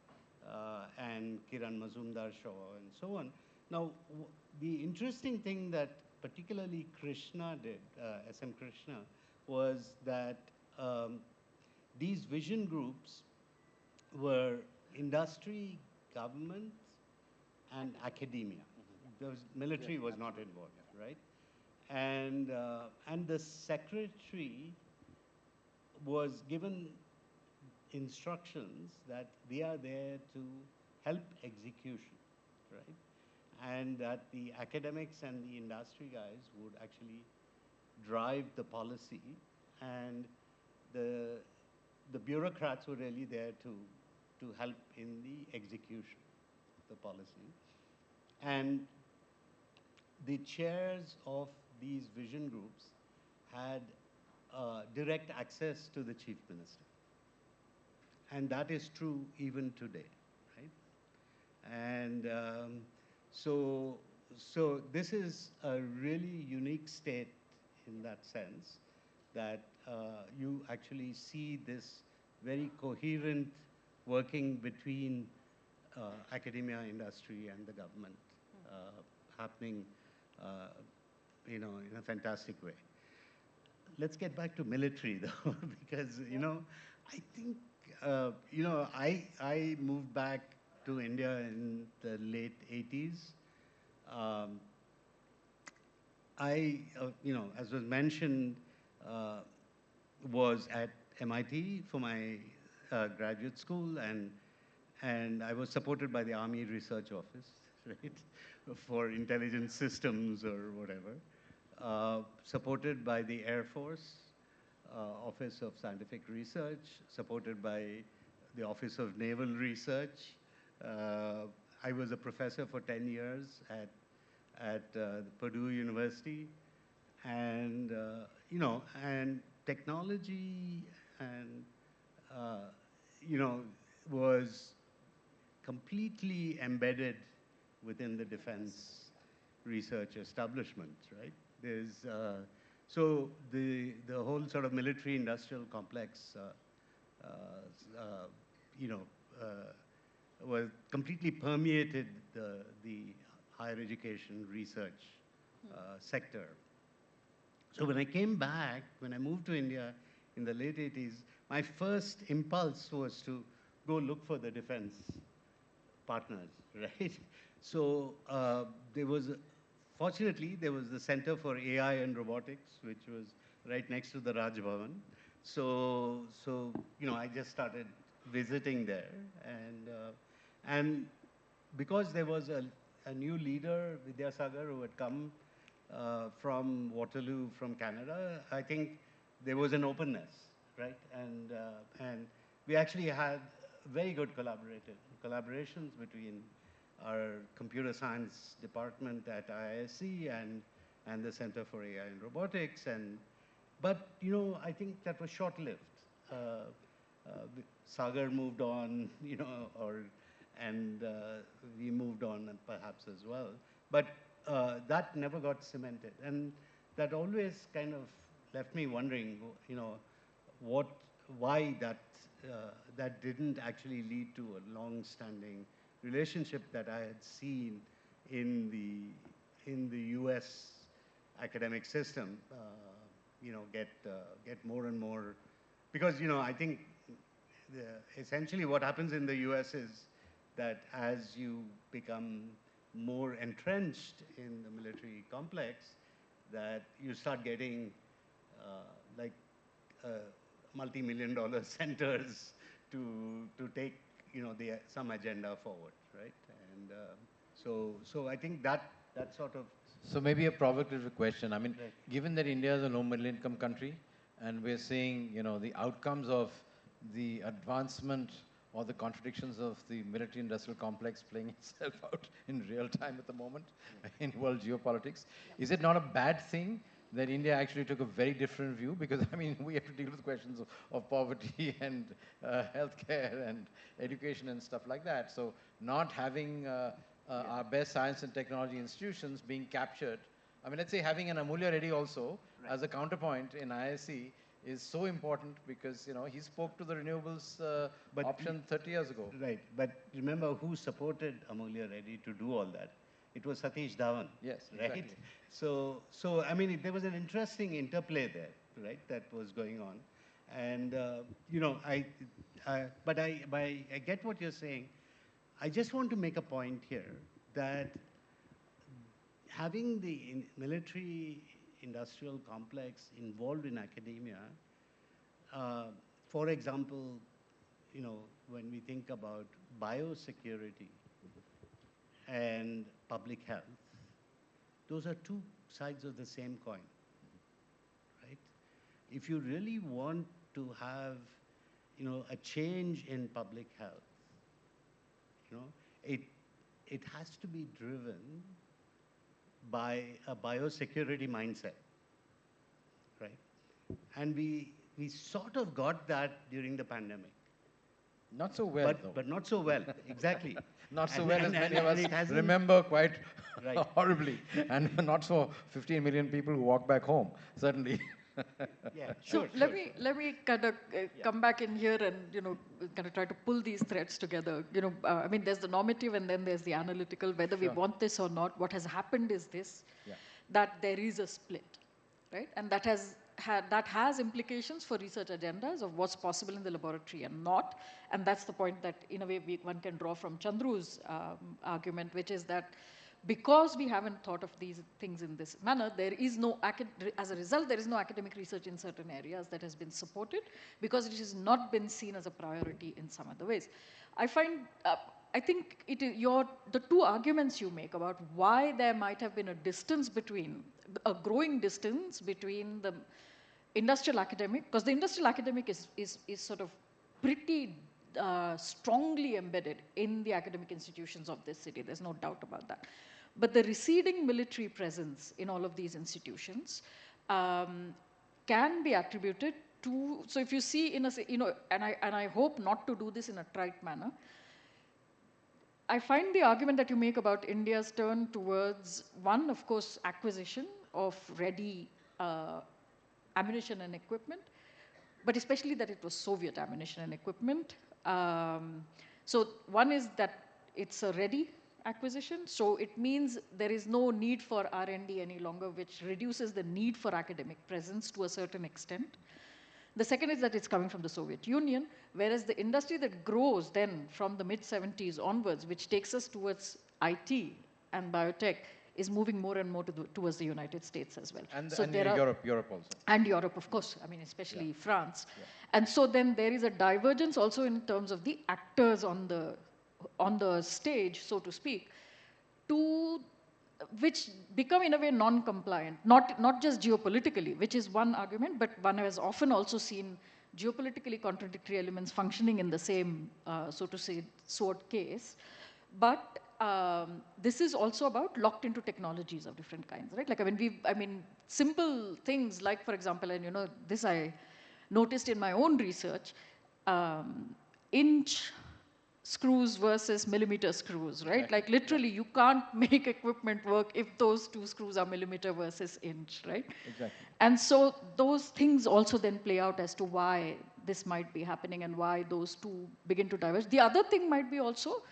and Kiran Mazumdar Shaw, and so on. Now, the interesting thing that particularly Krishna did, SM Krishna, was that these vision groups were industry, government, and academia. The military was not involved, right? And the secretary was given instructions that we are there to help execution, right? And that the academics and the industry guys would actually drive the policy, and the bureaucrats were really there to help in the execution of the policy. And the chairs of these vision groups had direct access to the chief minister. And that is true even today, right? And so this is a really unique state in that sense, that you actually see this very coherent working between academia, industry, and the government happening, in a fantastic way. Let's get back to military, though, because, I think, I moved back to India in the late 80s. As was mentioned, was at MIT for my graduate school, and I was supported by the Army Research Office, right, for intelligence systems or whatever. Supported by the Air Force Office of Scientific Research, supported by the Office of Naval Research. I was a professor for 10 years at Purdue University, and and technology and was completely embedded within the defense research establishment, right? There's so the whole sort of military-industrial complex, was completely permeated the higher education research sector. So when I came back, when I moved to India in the late 80s, my first impulse was to go look for the defense partners, right? So fortunately, there was the Center for AI and Robotics, which was right next to the Raj Bhavan. So I just started visiting there, and because there was a new leader, Vidyasagar, who had come from Waterloo, from Canada, I think there was an openness, right? And we actually had very good collaborations between our computer science department at IISc and the Center for AI and Robotics. But I think that was short-lived. Sagar moved on, and we moved on perhaps as well. But that never got cemented. And that always kind of left me wondering, why that didn't actually lead to a long-standing relationship that I had seen in the U.S. academic system, get more and more, because I think essentially what happens in the U.S. is that as you become more entrenched in the military complex, that you start getting multi-million-dollar centers to take some agenda forward, right? And so I think that sort of. So maybe a provocative question. I mean, Right. given that India is a low middle income country, and we're seeing, the outcomes of the advancement or the contradictions of the military industrial complex playing itself out in real time at the moment in world geopolitics, is it not a bad thing then India actually took a very different view because, I mean, we have to deal with questions of poverty and healthcare and education and stuff like that. So not having our best science and technology institutions being captured. I mean, let's say having an Amulya Reddy also as a counterpoint in ISC is so important because, you know, he spoke to the renewables option 30 years ago. Right, but remember who supported Amulya Reddy to do all that? It was Satish Dhawan. Yes, right? exactly. So I mean, there was an interesting interplay there, right, that was going on. And, you know, but I get what you're saying. I just want to make a point here that having the military industrial complex involved in academia, for example, you know, when we think about biosecurity and public health, those are two sides of the same coin, right? If you really want to have, you know, a change in public health, you know, it has to be driven by a biosecurity mindset, right? And we sort of got that during the pandemic. Not so well, though. But not so well, exactly. Not so And- well and- as many and- of and it us hasn't- remember quite Right. horribly. And not for 15 million people who walk back home, certainly. Yeah, So sure. let me kind of come back in here and, you know, kind of try to pull these threads together. You know, I mean, there's the normative and then there's the analytical, whether we Sure. want this or not. What has happened is this, Yeah. that there is a split, right? And that has implications for research agendas of what's possible in the laboratory and not. And that's the point that, in a way, one can draw from Chandru's argument, which is that because we haven't thought of these things in this manner, there is no, as a result, there is no academic research in certain areas that has been supported because it has not been seen as a priority in some other ways. I find, I think the two arguments you make about why there might have been a growing distance between the industrial academic, because the industrial academic is sort of pretty strongly embedded in the academic institutions of this city. There's no doubt about that. But the receding military presence in all of these institutions can be attributed to, so if you see in a, you know, and I hope not to do this in a trite manner, I find the argument that you make about India's turn towards, one, of course, acquisition of ready ammunition and equipment, but especially that it was Soviet ammunition and equipment. So one is that it's a ready acquisition, so it means there is no need for R&D any longer, which reduces the need for academic presence to a certain extent. The second is that it's coming from the Soviet Union, whereas the industry that grows then from the mid-70s onwards, which takes us towards IT and biotech, is moving more and more towards the United States as well. And, so and there are, Europe also. and Europe, of course, I mean, especially France. Yeah. And so then there is a divergence also in terms of the actors on the stage, so to speak, which become in a way non-compliant, not just geopolitically, which is one argument, but one has often also seen geopolitically contradictory elements functioning in the same, so to say, sword case. But this is also about locked into technologies of different kinds, right? Like, I mean, simple things like, for example, and you know, this I noticed in my own research, inch screws versus millimeter screws, right? Exactly. Like literally, you can't make equipment work if those two screws are millimeter versus inch, right? Exactly. And so those things also then play out as to why this might be happening and why those two begin to diverge. The other thing might be also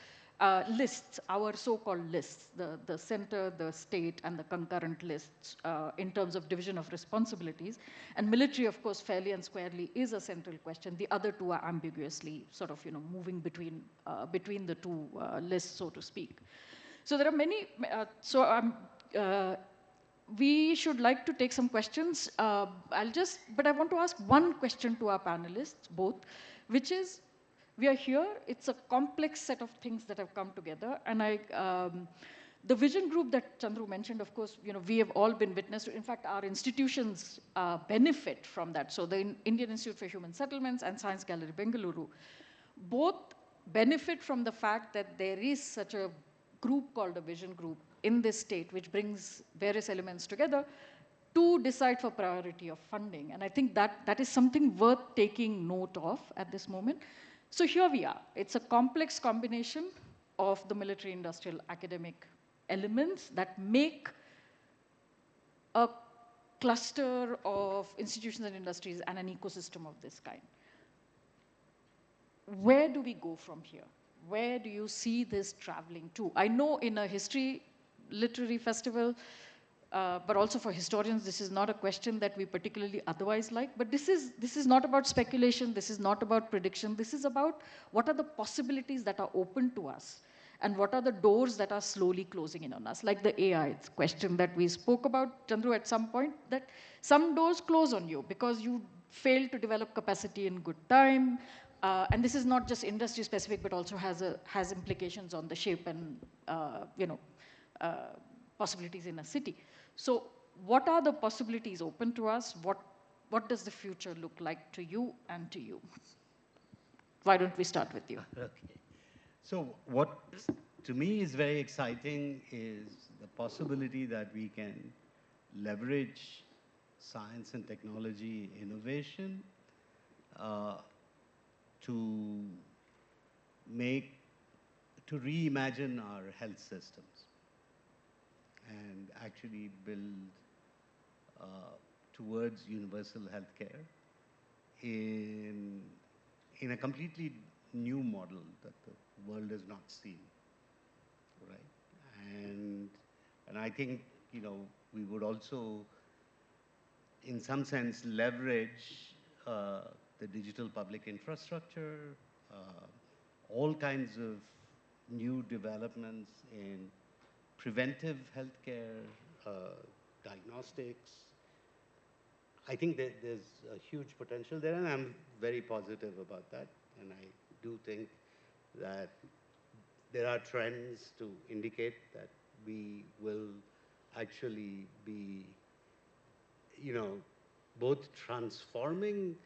lists, our so-called lists, the center, the state, and the concurrent lists in terms of division of responsibilities. And military, of course, fairly and squarely is a central question. The other two are ambiguously sort of, you know, moving between the two lists, so to speak. So there are many, we should like to take some questions. But I want to ask one question to our panelists, both, which is, we are here, it's a complex set of things that have come together, and the vision group that Chandru mentioned, of course, you know, we have all been witness to. In fact, our institutions benefit from that. So the Indian Institute for Human Settlements and Science Gallery Bengaluru both benefit from the fact that there is such a group called a vision group in this state, which brings various elements together. to decide for priority of funding. And I think that is something worth taking note of at this moment. So here we are. It's a complex combination of the military, industrial, academic elements that make a cluster of institutions and industries and an ecosystem of this kind. Where do we go from here? Where do you see this traveling to? I know in a history literary festival, but also for historians, this is not a question that we particularly otherwise like. But this is not about speculation. This is not about prediction. This is about what are the possibilities that are open to us and what are the doors that are slowly closing in on us. Like the AI question that we spoke about, Chandru, at some point, that some doors close on you because you failed to develop capacity in good time. And this is not just industry specific, but also has implications on the shape and possibilities in a city. So what are the possibilities open to us? What does the future look like to you and to you? Why don't we start with you? Okay. So what to me is very exciting is the possibility that we can leverage science and technology innovation to reimagine our health systems and actually build towards universal healthcare in a completely new model that the world has not seen, right? And I think, we would also, in some sense, leverage the digital public infrastructure, all kinds of new developments in preventive healthcare, diagnostics. I think that there's a huge potential there, and I'm very positive about that. And I do think that there are trends to indicate that we will actually be, both transforming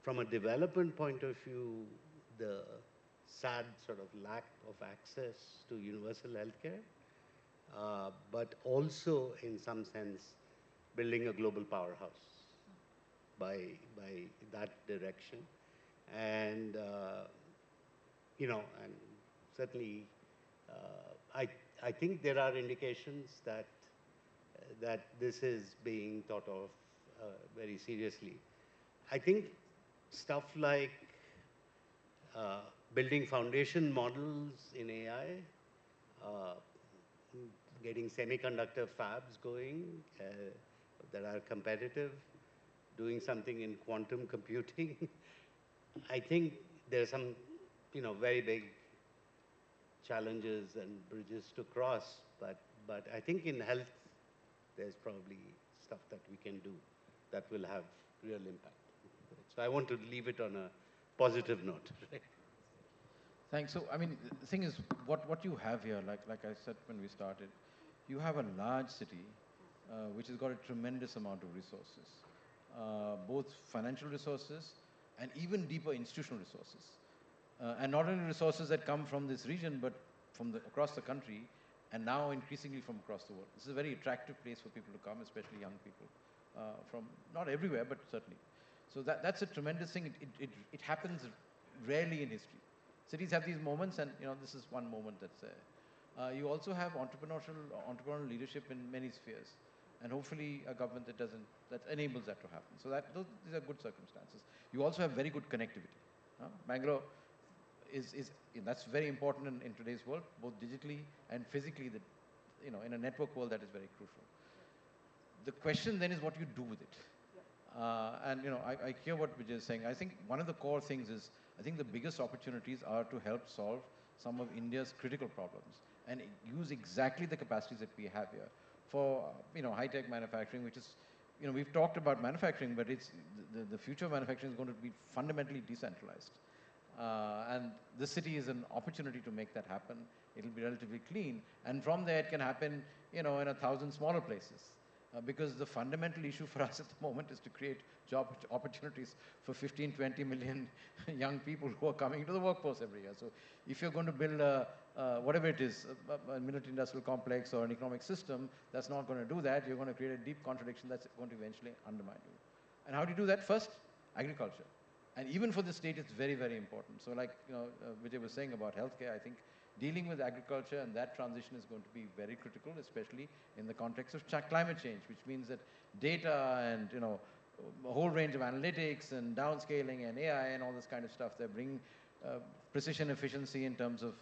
from a development point of view, the sad sort of lack of access to universal healthcare, but also in some sense building a global powerhouse by that direction. And, and certainly I think there are indications that this is being thought of very seriously. I think stuff like building foundation models in AI, getting semiconductor fabs going that are competitive, doing something in quantum computing. I think there's some, very big challenges and bridges to cross, but I think in health, there's probably stuff that we can do that will have real impact. So I want to leave it on a positive note. Thanks. So, I mean, the thing is, what you have here, like I said when we started, you have a large city which has got a tremendous amount of resources, both financial resources and even deeper institutional resources. And not only resources that come from this region, but from across the country, and now increasingly from across the world. This is a very attractive place for people to come, especially young people, from not everywhere, but certainly. So that's a tremendous thing. It happens rarely in history. Cities have these moments, and this is one moment that's there. You also have entrepreneurial leadership in many spheres, and hopefully a government that enables that to happen. So these are good circumstances. You also have very good connectivity. Bangalore that's very important in today's world, both digitally and physically. That in a network world, that is very crucial. The question then is what you do with it. And I hear what Vijay is saying. I think one of the core things is, I think the biggest opportunities are to help solve some of India's critical problems and use exactly the capacities that we have here for high-tech manufacturing, which is we've talked about manufacturing, but it's the future of manufacturing is going to be fundamentally decentralized. And this city is an opportunity to make that happen. It'll be relatively clean, and from there it can happen in 1,000 smaller places. Because the fundamental issue for us at the moment is to create job opportunities for 15, 20 million young people who are coming into the workforce every year. So if you're going to build a whatever it is, a military industrial complex or an economic system, that's not going to do that. You're going to create a deep contradiction that's going to eventually undermine you. And how do you do that? First, agriculture. And even for the state, it's very, very important. So like, Vijay was saying about healthcare, I think dealing with agriculture and that transition is going to be very critical, especially in the context of climate change, which means that data and, a whole range of analytics and downscaling and AI and all this kind of stuff, they're bringing precision efficiency in terms of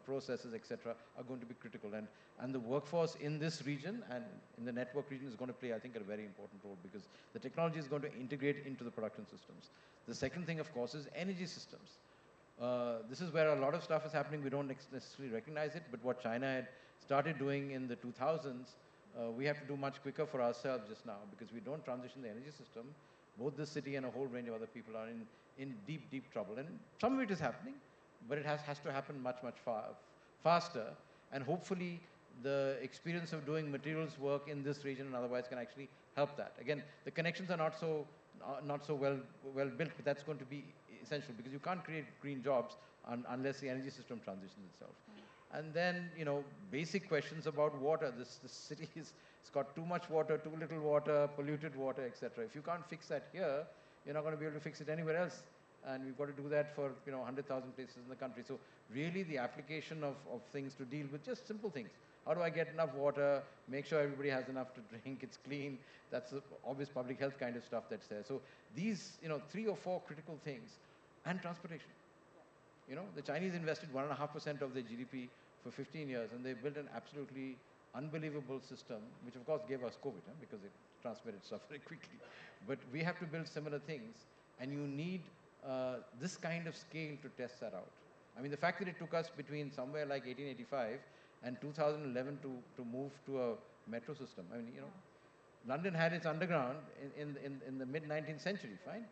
processes, etc., are going to be critical. And the workforce in this region and in the network region is going to play, I think, a very important role because the technology is going to integrate into the production systems. The second thing, of course, is energy systems. This is where a lot of stuff is happening. We don't necessarily recognize it, but what China had started doing in the 2000s, we have to do much quicker for ourselves just now because we don't transition the energy system. Both this city and a whole range of other people are in deep, deep trouble. And some of it is happening, but it has to happen much, much faster. And hopefully, the experience of doing materials work in this region and otherwise can actually help that. Again, the connections are not so well built, but that's going to be essential because you can't create green jobs unless the energy system transitions itself. And then, basic questions about water. This city it's got too much water, too little water, polluted water, etc. If you can't fix that here, you're not going to be able to fix it anywhere else. And we've got to do that for 100,000 places in the country. So really the application of things to deal with just simple things. How do I get enough water, make sure everybody has enough to drink, it's clean. That's the obvious public health kind of stuff that's there. So these 3 or 4 critical things. And transportation. The Chinese invested 1.5% of their GDP for 15 years, and they built an absolutely unbelievable system, which of course gave us COVID, because it transmitted stuff very quickly. But we have to build similar things, and you need this kind of scale to test that out. I mean, the fact that it took us between somewhere like 1885 and 2011 to move to a metro system. I mean, London had its underground in the mid-19th century, fine.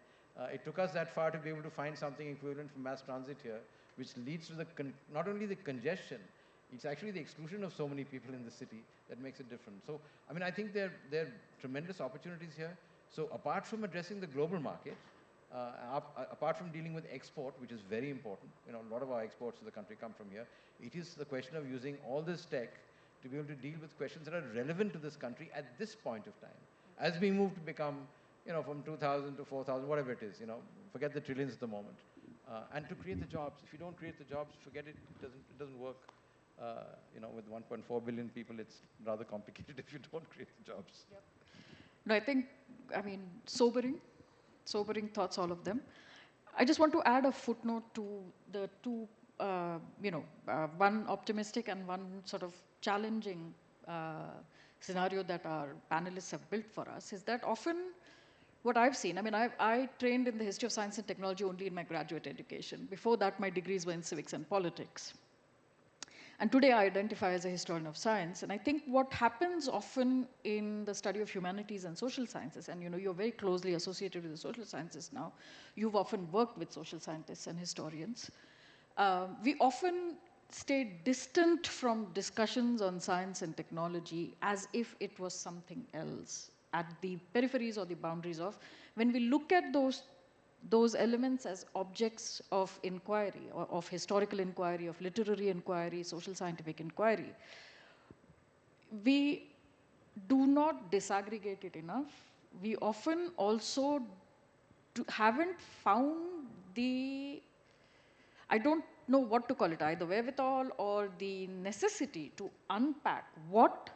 It took us that far to be able to find something equivalent for mass transit here, which leads to not only the congestion, it's actually the exclusion of so many people in the city that makes it different. So, I mean, I think there are tremendous opportunities here. So apart from addressing the global market, apart from dealing with export, which is very important, a lot of our exports to the country come from here, it is the question of using all this tech to be able to deal with questions that are relevant to this country at this point of time. As we move to become from 2,000 to 4,000, whatever it is, forget the trillions at the moment. And to create the jobs. If you don't create the jobs, forget it. It doesn't work. With 1.4 billion people, it's rather complicated if you don't create the jobs. Yep. No, I mean, sobering thoughts, all of them. I just want to add a footnote to the two, one optimistic and one sort of challenging scenario that our panelists have built for us, is that often what I've seen, I mean, I trained in the history of science and technology only in my graduate education. Before that, my degrees were in civics and politics. And today I identify as a historian of science. And I think what happens often in the study of humanities and social sciences, and you're very closely associated with the social sciences now, you've often worked with social scientists and historians. We often stay distant from discussions on science and technology as if it was something else, at the peripheries or the boundaries of. When we look at those elements as objects of inquiry, or of historical inquiry, of literary inquiry, social scientific inquiry, we do not disaggregate it enough. We often also haven't found I don't know what to call it, either wherewithal or the necessity to unpack what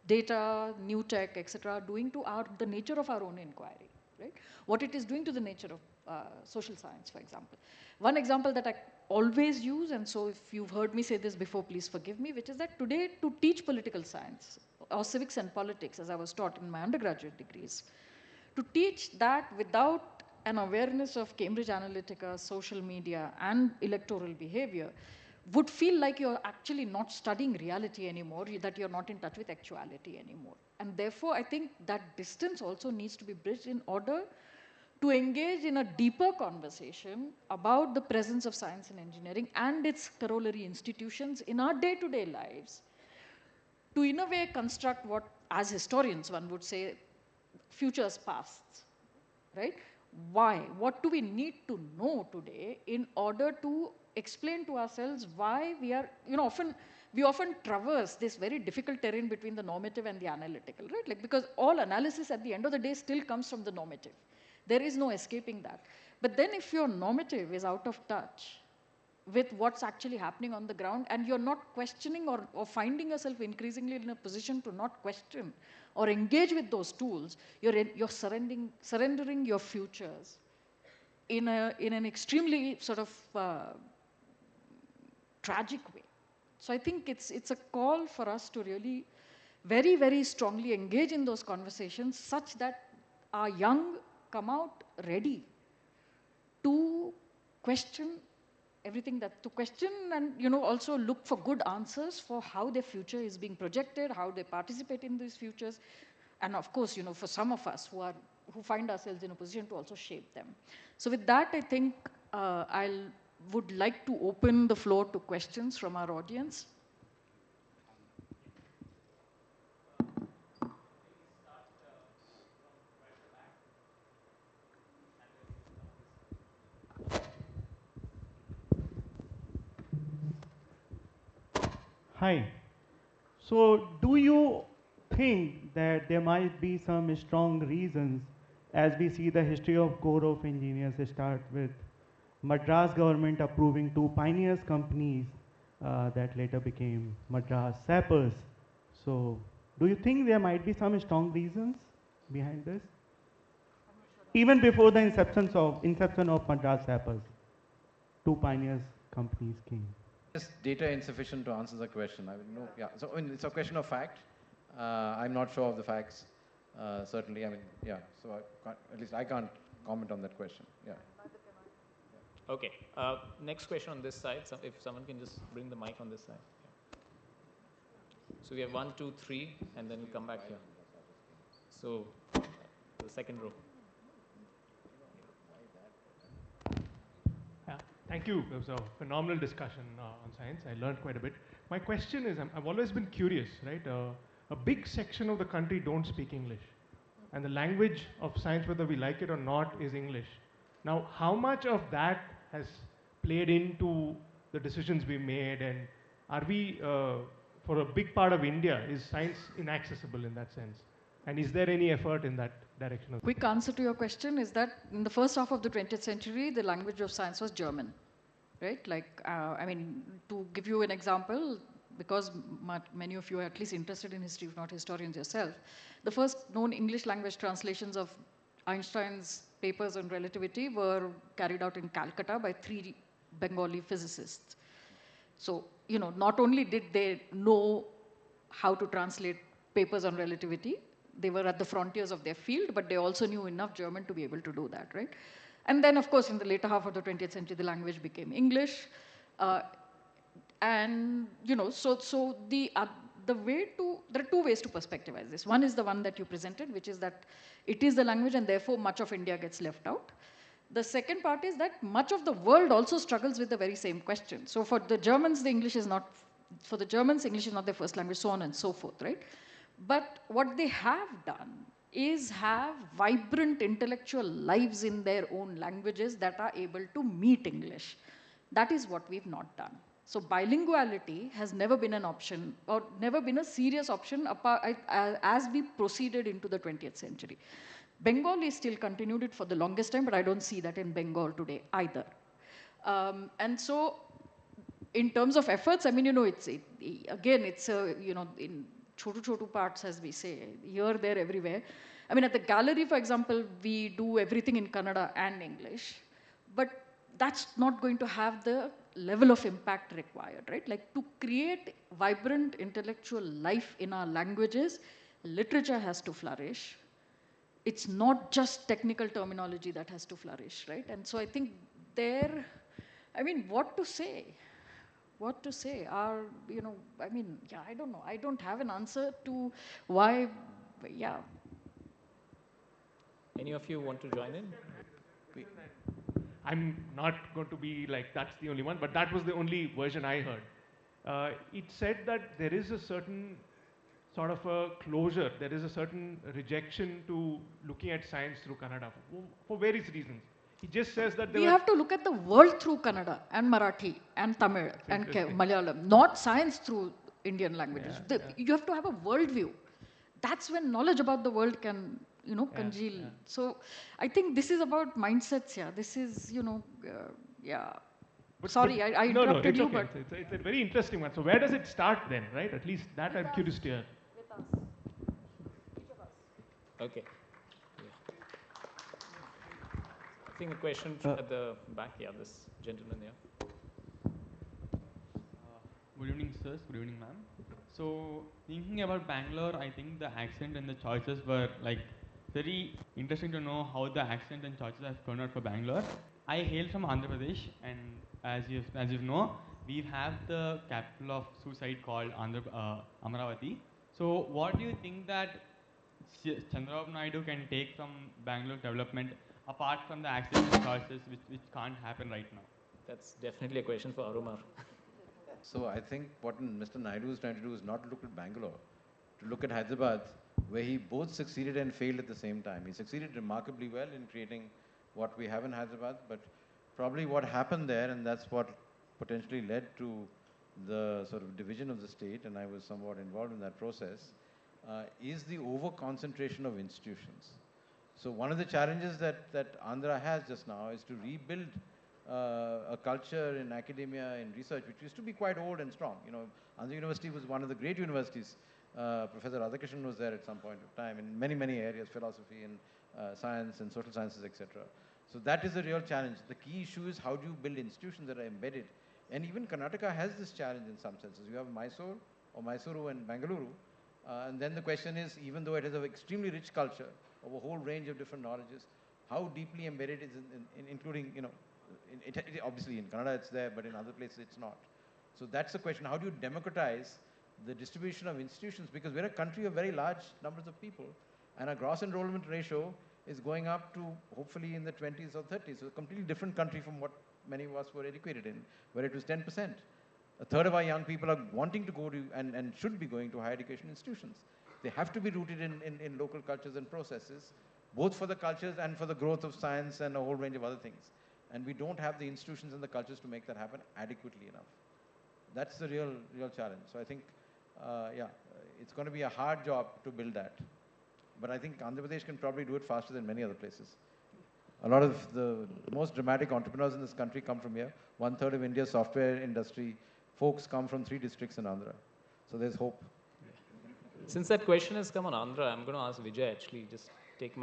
data, new tech, etc., are doing to the nature of our own inquiry, right? What it is doing to the nature of social science, for example. One example that I always use, and so if you've heard me say this before, please forgive me, which is that today to teach political science or civics and politics, as I was taught in my undergraduate degrees, to teach that without an awareness of Cambridge Analytica, social media, and electoral behavior would feel like you're actually not studying reality anymore, that you're not in touch with actuality anymore. And therefore, I think that distance also needs to be bridged in order to engage in a deeper conversation about the presence of science and engineering and its corollary institutions in our day-to-day lives, to in a way construct what, as historians, one would say, futures pasts, right? Why? What do we need to know today in order to explain to ourselves why we are, we often traverse this very difficult terrain between the normative and the analytical, right? Like, because all analysis at the end of the day still comes from the normative. There is no escaping that. But then if your normative is out of touch with what's actually happening on the ground, and you're not questioning or finding yourself increasingly in a position to not question or engage with those tools, you're surrendering your futures in an extremely sort of tragic way. So I think it's a call for us to really very, very strongly engage in those conversations such that our young come out ready to question everything to question, and also look for good answers for how their future is being projected, how they participate in these futures, and of course, for some of us who find ourselves in a position to also shape them. So with that, I think I would like to open the floor to questions from our audience. Hi. So do you think that there might be some strong reasons, as we see the history of Corps of Engineers start with Madras government approving two pioneers companies that later became Madras Sappers? So do you think there might be some strong reasons behind this? Even before the inception of Madras Sappers, two pioneers companies came. Is data insufficient to answer the question? I mean, no, yeah. So I mean, it's a question of fact. I'm not sure of the facts. Certainly, I mean, yeah. So at least I can't comment on that question. Yeah. Okay. Next question on this side. So if someone can just bring the mic on this side. Yeah. So we have 1, 2, 3, and then we come back here. So the second row. Thank you. It was a phenomenal discussion on science. I learned quite a bit. My question is, I've always been curious, right? A big section of the country don't speak English. And the language of science, whether we like it or not, is English. Now, how much of that has played into the decisions we made? And are we, for a big part of India, is science inaccessible in that sense? And is there any effort in that direction? Quick answer to your question is that in the first half of the 20th century, the language of science was German, right? Like, I mean, to give you an example, because many of you are at least interested in history, if not historians yourself, the first known English language translations of Einstein's papers on relativity were carried out in Calcutta by 3 Bengali physicists. So, not only did they know how to translate papers on relativity, they were at the frontiers of their field, but they also knew enough German to be able to do that, right? And then, of course, in the later half of the 20th century, the language became English. And, so there are 2 ways to perspectivize this. One is the one that you presented, which is that it is the language and therefore much of India gets left out. The second part is that much of the world also struggles with the very same question. So for the Germans, English is not their first language, so on and so forth, right? But what they have done is have vibrant intellectual lives in their own languages that are able to meet English. That is what we've not done. So bilinguality has never been an option, or never been a serious option as we proceeded into the 20th century. Bengali still continued it for the longest time, but I don't see that in Bengal today either. And so in terms of efforts, I mean, it's in chotu parts, as we say, here, there, everywhere. I mean, at the gallery, for example, we do everything in Kannada and English, but that's not going to have the level of impact required, right? Like, to create vibrant intellectual life in our languages, literature has to flourish. It's not just technical terminology that has to flourish, right? And so I think what to say? What to say? I don't know. I don't have an answer to why, yeah. Any of you want to join in? I'm not going to be like, that's the only one, but that was the only version I heard. It said that there is a certain sort of a closure, there is a certain rejection to looking at science through Kannada for various reasons. He just says that We have to look at the world through Kannada and Marathi and Tamil and Malayalam, not science through Indian languages. You have to have a world view. That's when knowledge about the world can, congeal. So I think this is about mindsets. Yeah, this is, yeah. Sorry, I interrupted you, okay. but It's a very interesting one. So where does it start then, right? At least that I'm curious to hear. with us, each of us. Okay. Yeah. I think a question at the back. Yeah, this gentleman here. Good evening, sirs. Good evening, ma'am. So, thinking about Bangalore, I think the accent and the choices were like very interesting to know how the accent and choices have turned out for Bangalore. I hail from Andhra Pradesh, and as you know, we have the capital of suicide called Amaravati. So, what do you think that Chandrababu Naidu can take from Bangalore development apart from the accent and choices which can't happen right now? That's definitely a question for Aromar. So I think what Mr. Naidu is trying to do is not to look at Bangalore, to look at Hyderabad, where he both succeeded and failed at the same time. He succeeded remarkably well in creating what we have in Hyderabad, but probably what happened there, and that's what potentially led to the sort of division of the state, and I was somewhat involved in that process, is the over-concentration of institutions. So one of the challenges that Andhra has just now is to rebuild a culture in academia, in research, which used to be quite old and strong. Andhra University was one of the great universities. Professor Radhakrishnan was there at some point of time in many, many areas, philosophy and science and social sciences, etc. So that is a real challenge. The key issue is how do you build institutions that are embedded. And even Karnataka has this challenge in some senses. You have Mysore or Mysuru and Bengaluru. And then the question is, even though it has an extremely rich culture of a whole range of different knowledges, how deeply embedded is including, obviously in Kannada it's there, but in other places it's not. So that's the question. How do you democratize the distribution of institutions? Because we're a country of very large numbers of people, and our gross enrollment ratio is going up to hopefully in the 20s or 30s. So a completely different country from what many of us were educated in, where it was 10%. A third of our young people are wanting to go to and should be going to higher education institutions. They have to be rooted in local cultures and processes, both for the cultures and for the growth of science and a whole range of other things. And we don't have the institutions and the cultures to make that happen adequately enough. That's the real challenge. So I think, it's going to be a hard job to build that. But I think Andhra Pradesh can probably do it faster than many other places. A lot of the most dramatic entrepreneurs in this country come from here. 1/3 of India's software industry folks come from 3 districts in Andhra. So there's hope. Since that question has come on Andhra, I'm going to ask Vijay actually, just take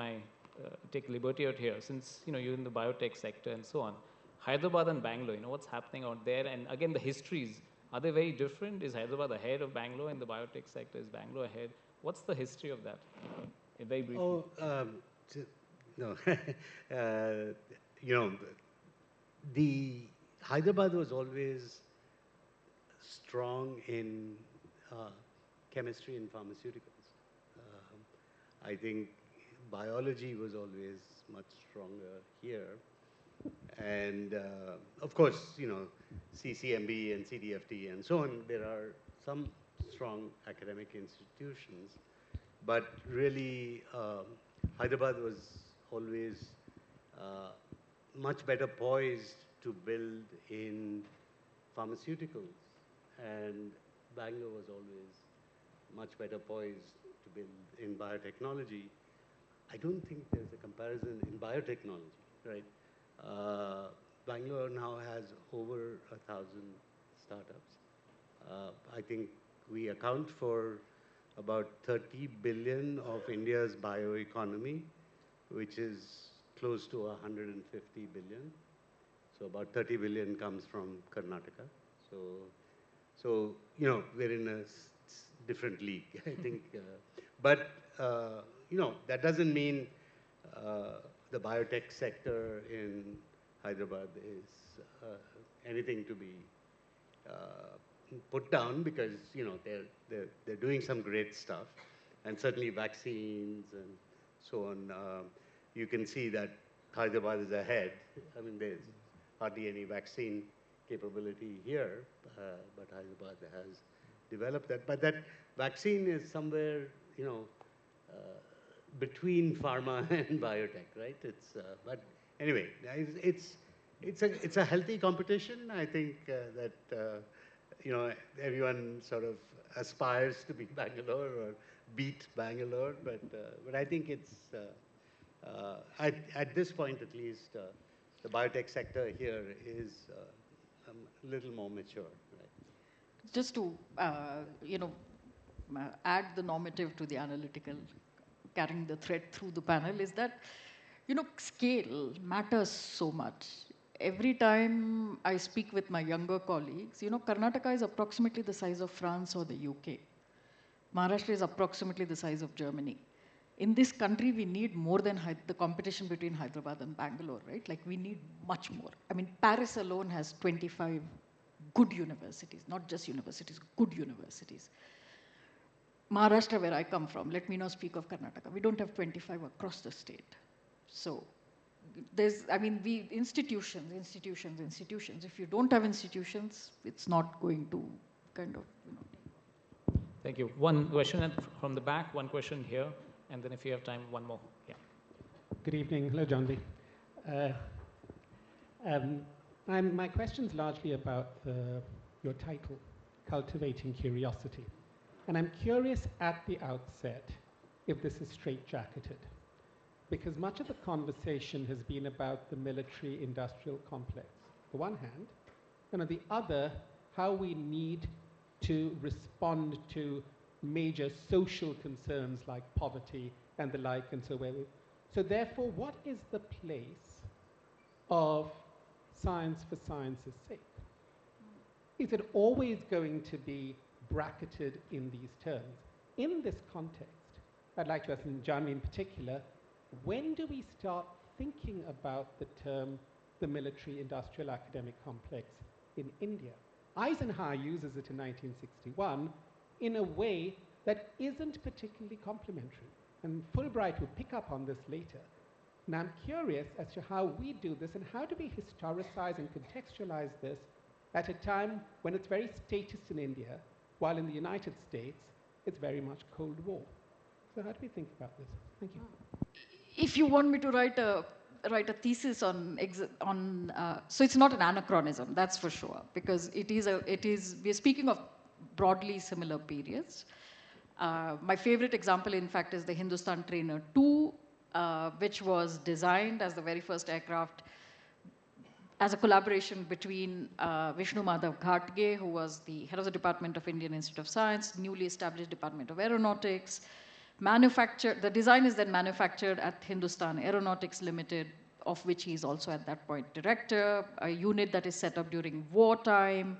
liberty out here. Since you're in the biotech sector and so on, Hyderabad and Bangalore, what's happening out there? And again, the histories, are they very different? Is Hyderabad ahead of Bangalore in the biotech sector? Is Bangalore ahead? What's the history of that? Very briefly. No. The Hyderabad was always strong in chemistry and pharmaceuticals. I think biology was always much stronger here. And of course, CCMB and CDFT and so on, there are some strong academic institutions. But really, Hyderabad was always much better poised to build in pharmaceuticals. And Bangalore was always much better poised to build in biotechnology. I don't think there's a comparison in biotechnology, right? Bangalore now has over 1,000 startups. I think we account for about 30 billion of India's bioeconomy, which is close to 150 billion. So about 30 billion comes from Karnataka. So we're in a different league, I think. But that doesn't mean the biotech sector in Hyderabad is anything to be put down, because they're doing some great stuff, and certainly vaccines and so on. You can see that Hyderabad is ahead. I mean, there's hardly any vaccine capability here, but Hyderabad has developed that. But that vaccine is somewhere, between pharma and biotech, right? But anyway, it's a healthy competition. I think that you know, everyone sort of aspires to be Bangalore or beat Bangalore, but I think it's at this point at least, the biotech sector here is a little more mature, right? Just to add the normative to the analytical, carrying the thread through the panel, is that scale matters so much. Every time I speak with my younger colleagues, Karnataka is approximately the size of France or the UK. Maharashtra is approximately the size of Germany. In this country, we need more than the competition between Hyderabad and Bangalore, right? Like, we need much more. I mean, Paris alone has 25 good universities, not just universities, good universities. Maharashtra, where I come from, let me now speak of Karnataka. We don't have 25 across the state. So there's, institutions. If you don't have institutions, it's not going to kind of, Thank you. One question from the back, one question here, and then if you have time, one more. Yeah. Good evening. Hello, Jahnavi. My question's largely about your title, Cultivating Curiosity. And I'm curious at the outset if this is straitjacketed, because much of the conversation has been about the military-industrial complex, on the one hand, and on the other, how we need to respond to major social concerns like poverty and the like, and so on. So therefore, what is the place of science for science's sake? Is it always going to be bracketed in these terms? In this context, I'd like to ask Jahnavi in particular, when do we start thinking about the term the military-industrial academic complex in India? Eisenhower uses it in 1961 in a way that isn't particularly complimentary. And Fulbright will pick up on this later. And I'm curious as to how we do this and how do we historicize and contextualize this at a time when it's very statist in India, while in the United States, it's very much Cold War. So how do we think about this? Thank you. If you want me to write a thesis on so it's not an anachronism, that's for sure, because we're speaking of broadly similar periods. My favorite example, in fact, is the Hindustan Trainer 2, which was designed as the very first aircraft as a collaboration between Vishnu Madhav Ghatge, who was the head of the Department of Indian Institute of Science, newly established Department of Aeronautics. The design is then manufactured at Hindustan Aeronautics Limited, of which he is also at that point director, a unit that is set up during wartime.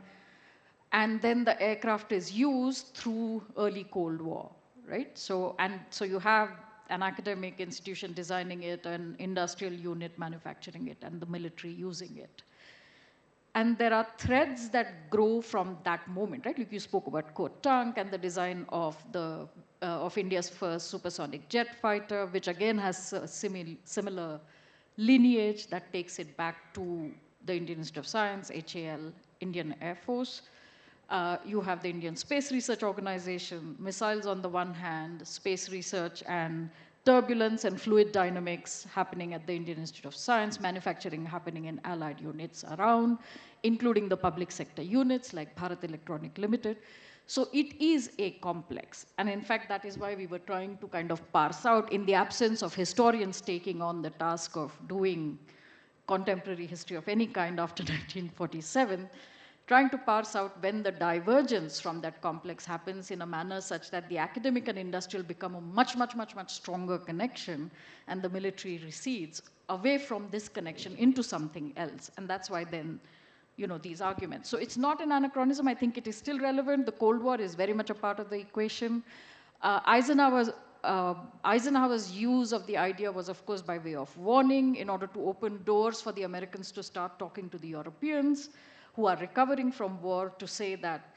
And then the aircraft is used through early Cold War, right? So you have an academic institution designing it, an industrial unit manufacturing it, and the military using it. And there are threads that grow from that moment, right? Like you spoke about Koh-Tang and the design of India's first supersonic jet fighter, which again has a similar lineage that takes it back to the Indian Institute of Science, HAL, Indian Air Force. You have the Indian Space Research Organization, missiles on the one hand, space research and turbulence and fluid dynamics happening at the Indian Institute of Science, manufacturing happening in allied units around, including the public sector units like Bharat Electronic Limited. So it is a complex. And in fact, that is why we were trying to kind of parse out, in the absence of historians taking on the task of doing contemporary history of any kind after 1947, trying to parse out when the divergence from that complex happens in a manner such that the academic and industrial become a much, much, much, much stronger connection, and the military recedes away from this connection into something else. And that's why then, these arguments. So it's not an anachronism. I think it is still relevant. The Cold War is very much a part of the equation. Eisenhower's use of the idea was, of course, by way of warning, in order to open doors for the Americans to start talking to the Europeans who are recovering from war, to say that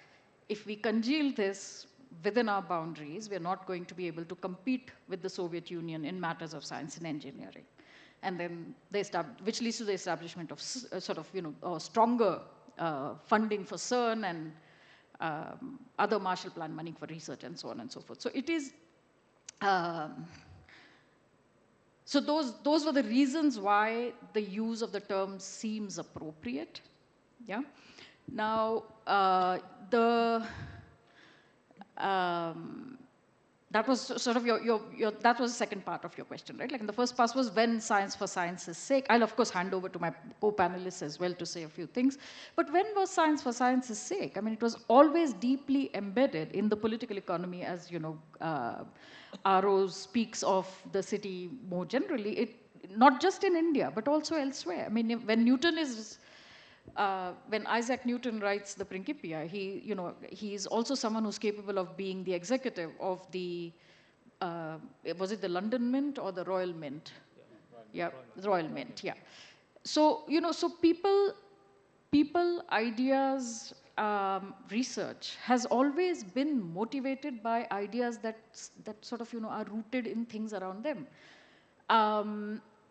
if we congeal this within our boundaries, we're not going to be able to compete with the Soviet Union in matters of science and engineering. And then which leads to the establishment of stronger funding for CERN and other Marshall Plan money for research and so on and so forth. So it is, So those were the reasons why the use of the term seems appropriate. Yeah. Now, that was sort of that was the second part of your question, right? Like, in the first part was when science for science's sake. I'll of course hand over to my co-panelists as well to say a few things. But when was science for science's sake? I mean, it was always deeply embedded in the political economy, as you know, Aro speaks of the city more generally. Not just in India, but also elsewhere. I mean, when Newton is when Isaac Newton writes the Principia, he is also someone who's capable of being the executive of the, was it the London Mint or the Royal Mint? Yeah, the Royal Mint, yeah. So, so people, ideas, research has always been motivated by ideas that sort of, are rooted in things around them.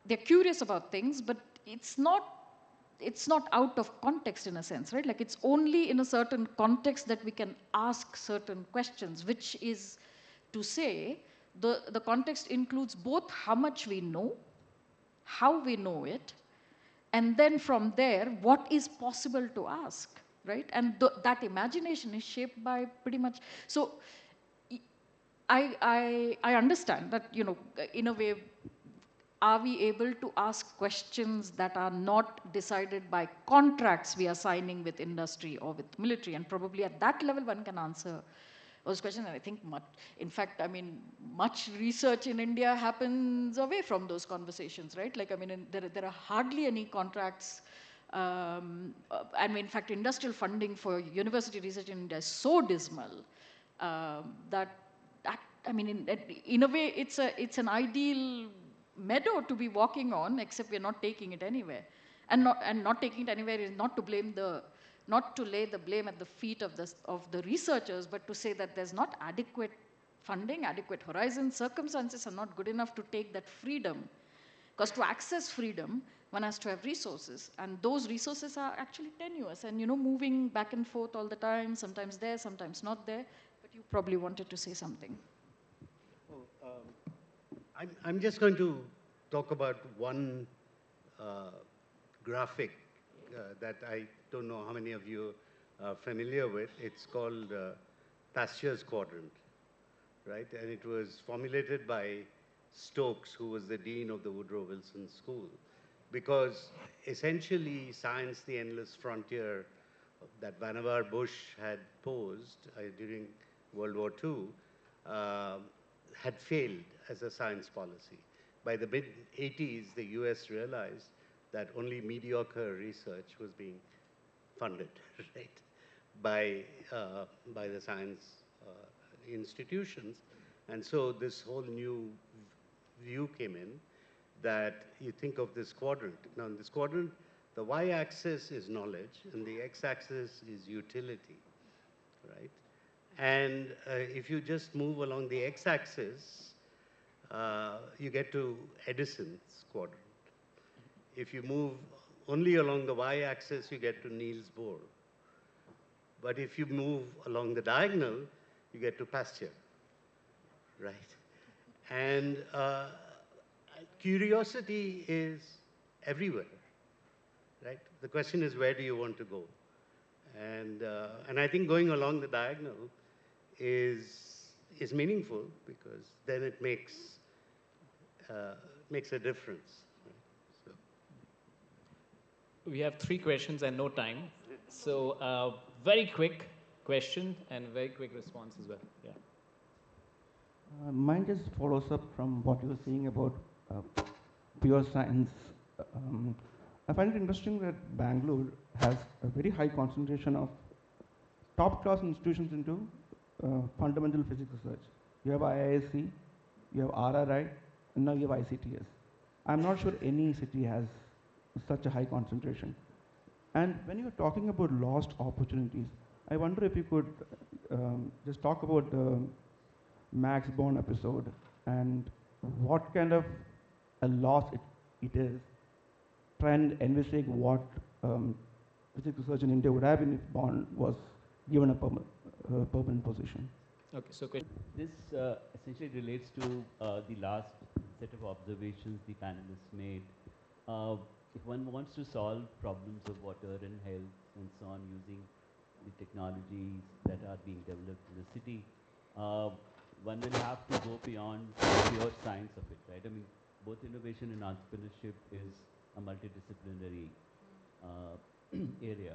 They're curious about things, but it's not out of context in a sense, right? Like, it's only in a certain context that we can ask certain questions, which is to say the context includes both how much we know, how we know it, and then from there, what is possible to ask, right? And that imagination is shaped by pretty much, so I understand that, in a way, are we able to ask questions that are not decided by contracts we are signing with industry or with military? And probably at that level, one can answer those questions. And I think, in fact, I mean, much research in India happens away from those conversations, right? Like, I mean, there are hardly any contracts. And in fact, industrial funding for university research in India is so dismal that I mean, in a way, it's an ideal meadow to be walking on, except we're not taking it anywhere. And not taking it anywhere is not to lay the blame at the feet of the researchers, but to say that there's not adequate funding, adequate horizons, circumstances are not good enough to take that freedom. Because to access freedom, one has to have resources, and those resources are actually tenuous and, moving back and forth all the time, sometimes there, sometimes not there. But you probably wanted to say something. I'm just going to talk about one graphic that I don't know how many of you are familiar with. It's called Pasteur's Quadrant, right? And it was formulated by Stokes, who was the dean of the Woodrow Wilson School, because essentially Science, the Endless Frontier that Vannevar Bush had posed during World War II had failed as a science policy. By the mid-80s, the US realized that only mediocre research was being funded, right, by the science institutions. And so this whole new view came in that you think of this quadrant. Now, in this quadrant, the y-axis is knowledge, and the x-axis is utility, right? And if you just move along the x-axis, you get to Edison's quadrant. If you move only along the y-axis, you get to Niels Bohr. But if you move along the diagonal, you get to Pasteur, right? And curiosity is everywhere, right? The question is, where do you want to go? And I think going along the diagonal is meaningful, because then it makes a difference. Right? So. We have 3 questions and no time. So very quick question and very quick response as well. Yeah. Mine just follows up from what you were saying about pure science. I find it interesting that Bangalore has a very high concentration of top-class institutions into fundamental physics research. You have IISc, you have RRI, and now you have ICTS. I'm not sure any city has such a high concentration. And when you're talking about lost opportunities, I wonder if you could just talk about the Max Born episode and what kind of a loss it is. Try and envisage what physics research in India would have been if Born was given a permanent position. Okay, so this essentially relates to the last set of observations the panelists made. Uh, if one wants to solve problems of water and health and so on using the technologies that are being developed in the city, one will have to go beyond pure science of it, right? I mean, both innovation and entrepreneurship is a multidisciplinary area.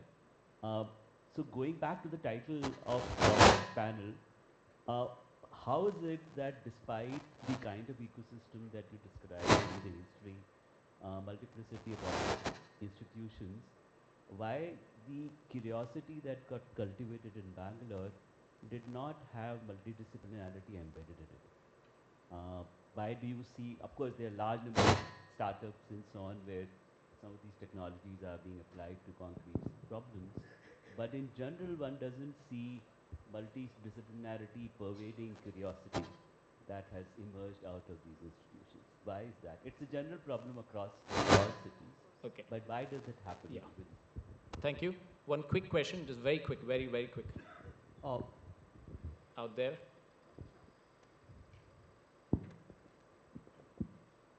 So going back to the title of this panel, how is it that despite the kind of ecosystem that you described in the history, multiplicity of all institutions, why the curiosity that got cultivated in Bangalore did not have multidisciplinarity embedded in it? Why do you see, of course, there are large number of startups and so on where some of these technologies are being applied to concrete problems, but in general, one doesn't see multidisciplinarity pervading curiosity that has emerged out of these institutions. Why is that? It's a general problem across all cities. Okay. But why does it happen? Yeah. Thank you. One quick question, just very quick, very, very quick. Out there.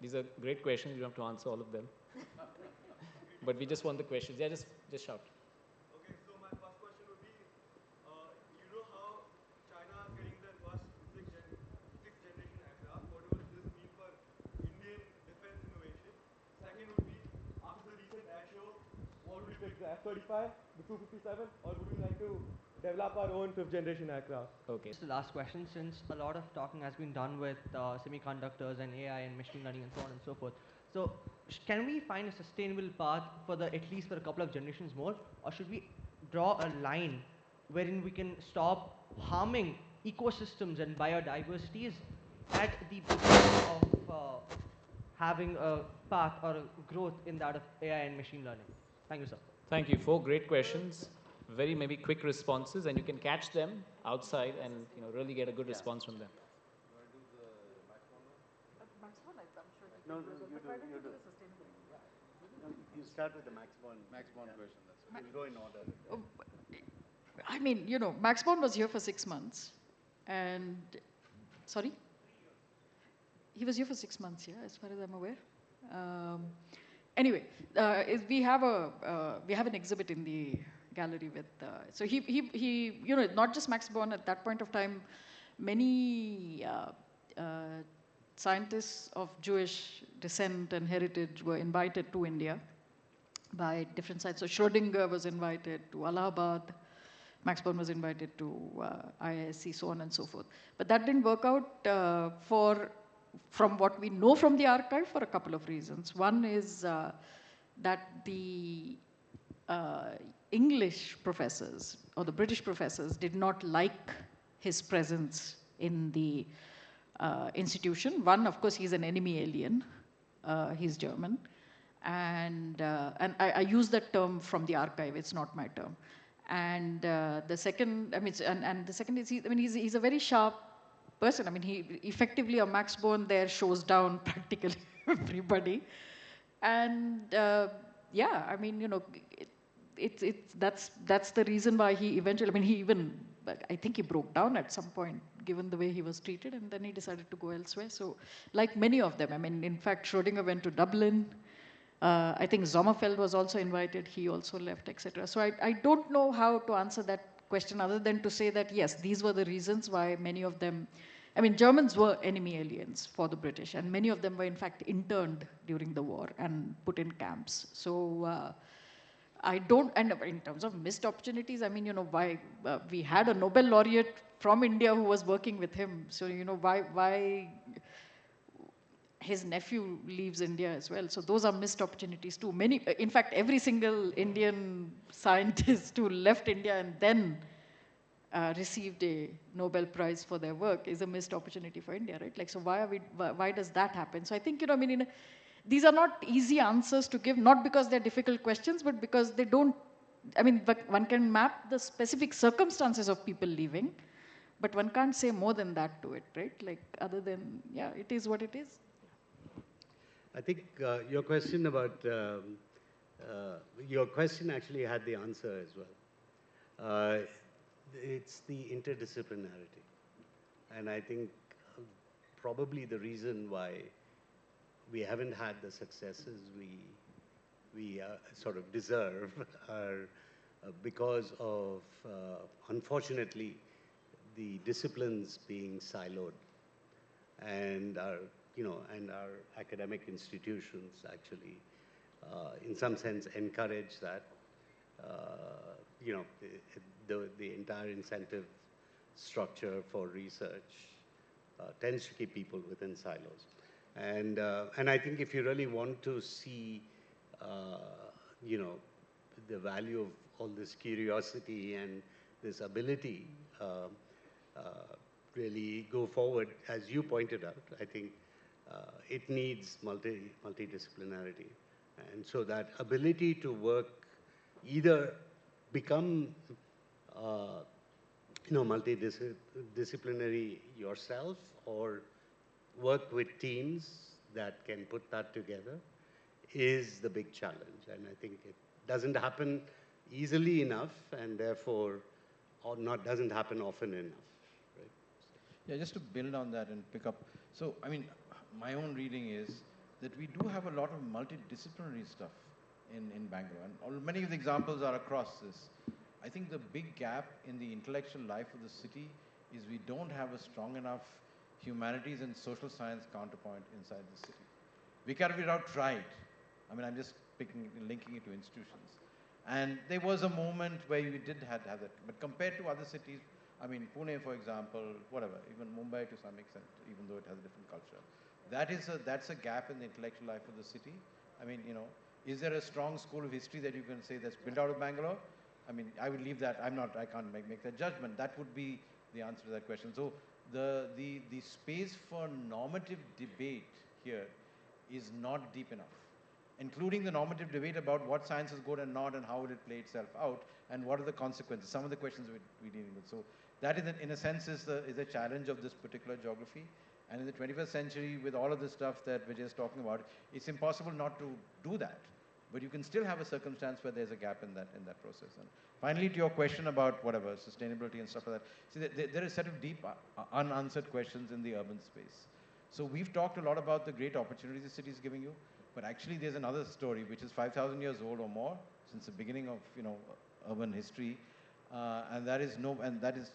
These are great questions. You don't have to answer all of them. But we just want the questions. Yeah, just shout. Okay, so my first question would be, you know how China is getting their first sixth generation aircraft. What would this mean for Indian defense innovation? Second would be, after the recent air show, what would you pick, the F-35, the Su-57, or would you like to develop our own fifth generation aircraft? Okay. Just the last question, since a lot of talking has been done with semiconductors and AI and machine learning and so on and so forth. So can we find a sustainable path for at least for a couple of generations more, or should we draw a line wherein we can stop harming ecosystems and biodiversities at the beginning of having a path or a growth in that of AI and machine learning? Thank you, sir. Thank you. 4 great questions. Very maybe quick responses, and you can catch them outside and really get a good response from them. No, you do. No, you start with the Max Bond. Max Bond question. We'll go in order. I mean, Max Bond was here for 6 months, and sorry, he was here for 6 months, yeah, as far as I'm aware. Anyway, we have an exhibit in the gallery with. So he not just Max Born at that point of time, many scientists of Jewish descent and heritage were invited to India by different sites. So Schrödinger was invited to Allahabad, Max Born was invited to IISc, so on and so forth. But that didn't work out from what we know from the archive for a couple of reasons. One is that the English professors or the British professors did not like his presence in the institution. One, of course, he's an enemy alien. He's German. And I use that term from the archive. It's not my term. And the second, the second is, he's a very sharp person. I mean, he effectively, a Max Born there shows down practically everybody. And yeah, I mean, that's the reason why he eventually, I think he broke down at some point, given the way he was treated, and then he decided to go elsewhere. So, like many of them, in fact, Schrödinger went to Dublin. I think Sommerfeld was also invited. He also left, etc. So I don't know how to answer that question other than to say that, yes, these were the reasons why many of them, Germans were enemy aliens for the British, and many of them were, in fact, interned during the war and put in camps. So I don't, and in terms of missed opportunities, why we had a Nobel laureate from India who was working with him. So, why his nephew leaves India as well. So those are missed opportunities too. In fact, every single Indian scientist who left India and then received a Nobel Prize for their work is a missed opportunity for India, right? Like, so why does that happen? So I think, these are not easy answers to give, not because they're difficult questions, but because they don't, but one can map the specific circumstances of people leaving, but one can't say more than that to it, right? Like, other than, yeah, it is what it is. I think your question about, your question actually had the answer as well. It's the interdisciplinarity. And I think probably the reason why we haven't had the successes we sort of deserve are because of, unfortunately, the disciplines being siloed, and our academic institutions actually, in some sense, encourage that. The entire incentive structure for research tends to keep people within silos. And I think if you really want to see, the value of all this curiosity and this ability really go forward, as you pointed out, I think it needs multidisciplinarity. And so that ability to work, either become multidisciplinary yourself, or work with teams that can put that together, is the big challenge. And I think it doesn't happen easily enough, and therefore, or not doesn't happen often enough. Right? Yeah, just to build on that and pick up. So, I mean, my own reading is that we do have a lot of multidisciplinary stuff in Bangalore. And many of the examples are across this. I think the big gap in the intellectual life of the city is we don't have a strong enough humanities and social science counterpoint inside the city. We kind of without tried. I mean, I'm just linking it to institutions. And there was a moment where we did have that. But compared to other cities, I mean, Pune, for example, whatever, even Mumbai to some extent, even though it has a different culture. That's a gap in the intellectual life of the city. I mean, is there a strong school of history that you can say that's built out of Bangalore? I mean, I would leave that. I can't make that judgment. That would be the answer to that question. So the space for normative debate here is not deep enough, including the normative debate about what science is good and not, and how will it play itself out, and what are the consequences. Some of the questions we're dealing with. So that, in a sense, is a challenge of this particular geography. And in the 21st century, with all of the stuff that Vijay is talking about, it's impossible not to do that. But you can still have a circumstance where there's a gap in that process. And finally, to your question about whatever, sustainability and stuff like that, see, there is a set of deep unanswered questions in the urban space. So we've talked a lot about the great opportunities the city is giving you, but actually there's another story which is 5,000 years old or more, since the beginning of urban history, and that is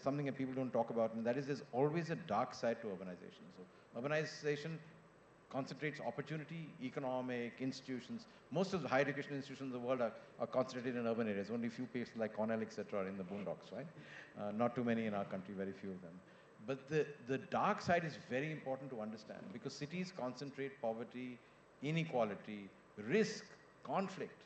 something that people don't talk about, and that is there's always a dark side to urbanization. So urbanization concentrates opportunity, economic, institutions. Most of the higher education institutions in the world are concentrated in urban areas. Only a few places like Cornell, etc., are in the boondocks, right? Not too many in our country, very few of them. But the dark side is very important to understand, because cities concentrate poverty, inequality, risk, conflict.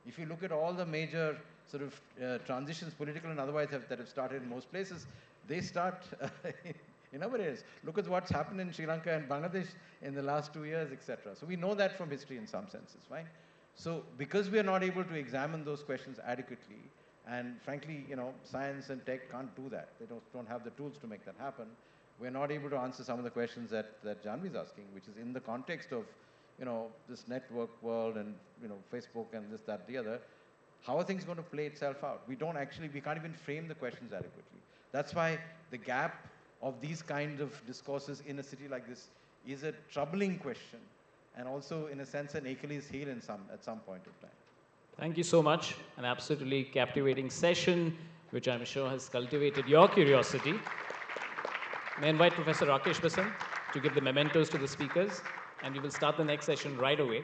If you look at all the major sort of transitions, political and otherwise, that have started in most places, they start in other areas. Look at what's happened in Sri Lanka and Bangladesh in the last 2 years, etc. So we know that from history in some senses, right? So because we are not able to examine those questions adequately, and frankly, science and tech can't do that. They don't have the tools to make that happen. We're not able to answer some of the questions that Jahnavi is asking, which is in the context of, this network world and, Facebook and this, that, the other. How are things going to play itself out? We can't even frame the questions adequately. That's why the gap of these kinds of discourses in a city like this is a troubling question, and also, in a sense, an Achilles heel at some point of time. Thank you so much. An absolutely captivating session, which I'm sure has cultivated your curiosity. May I invite Professor Rakesh Basant to give the mementos to the speakers, and we will start the next session right away.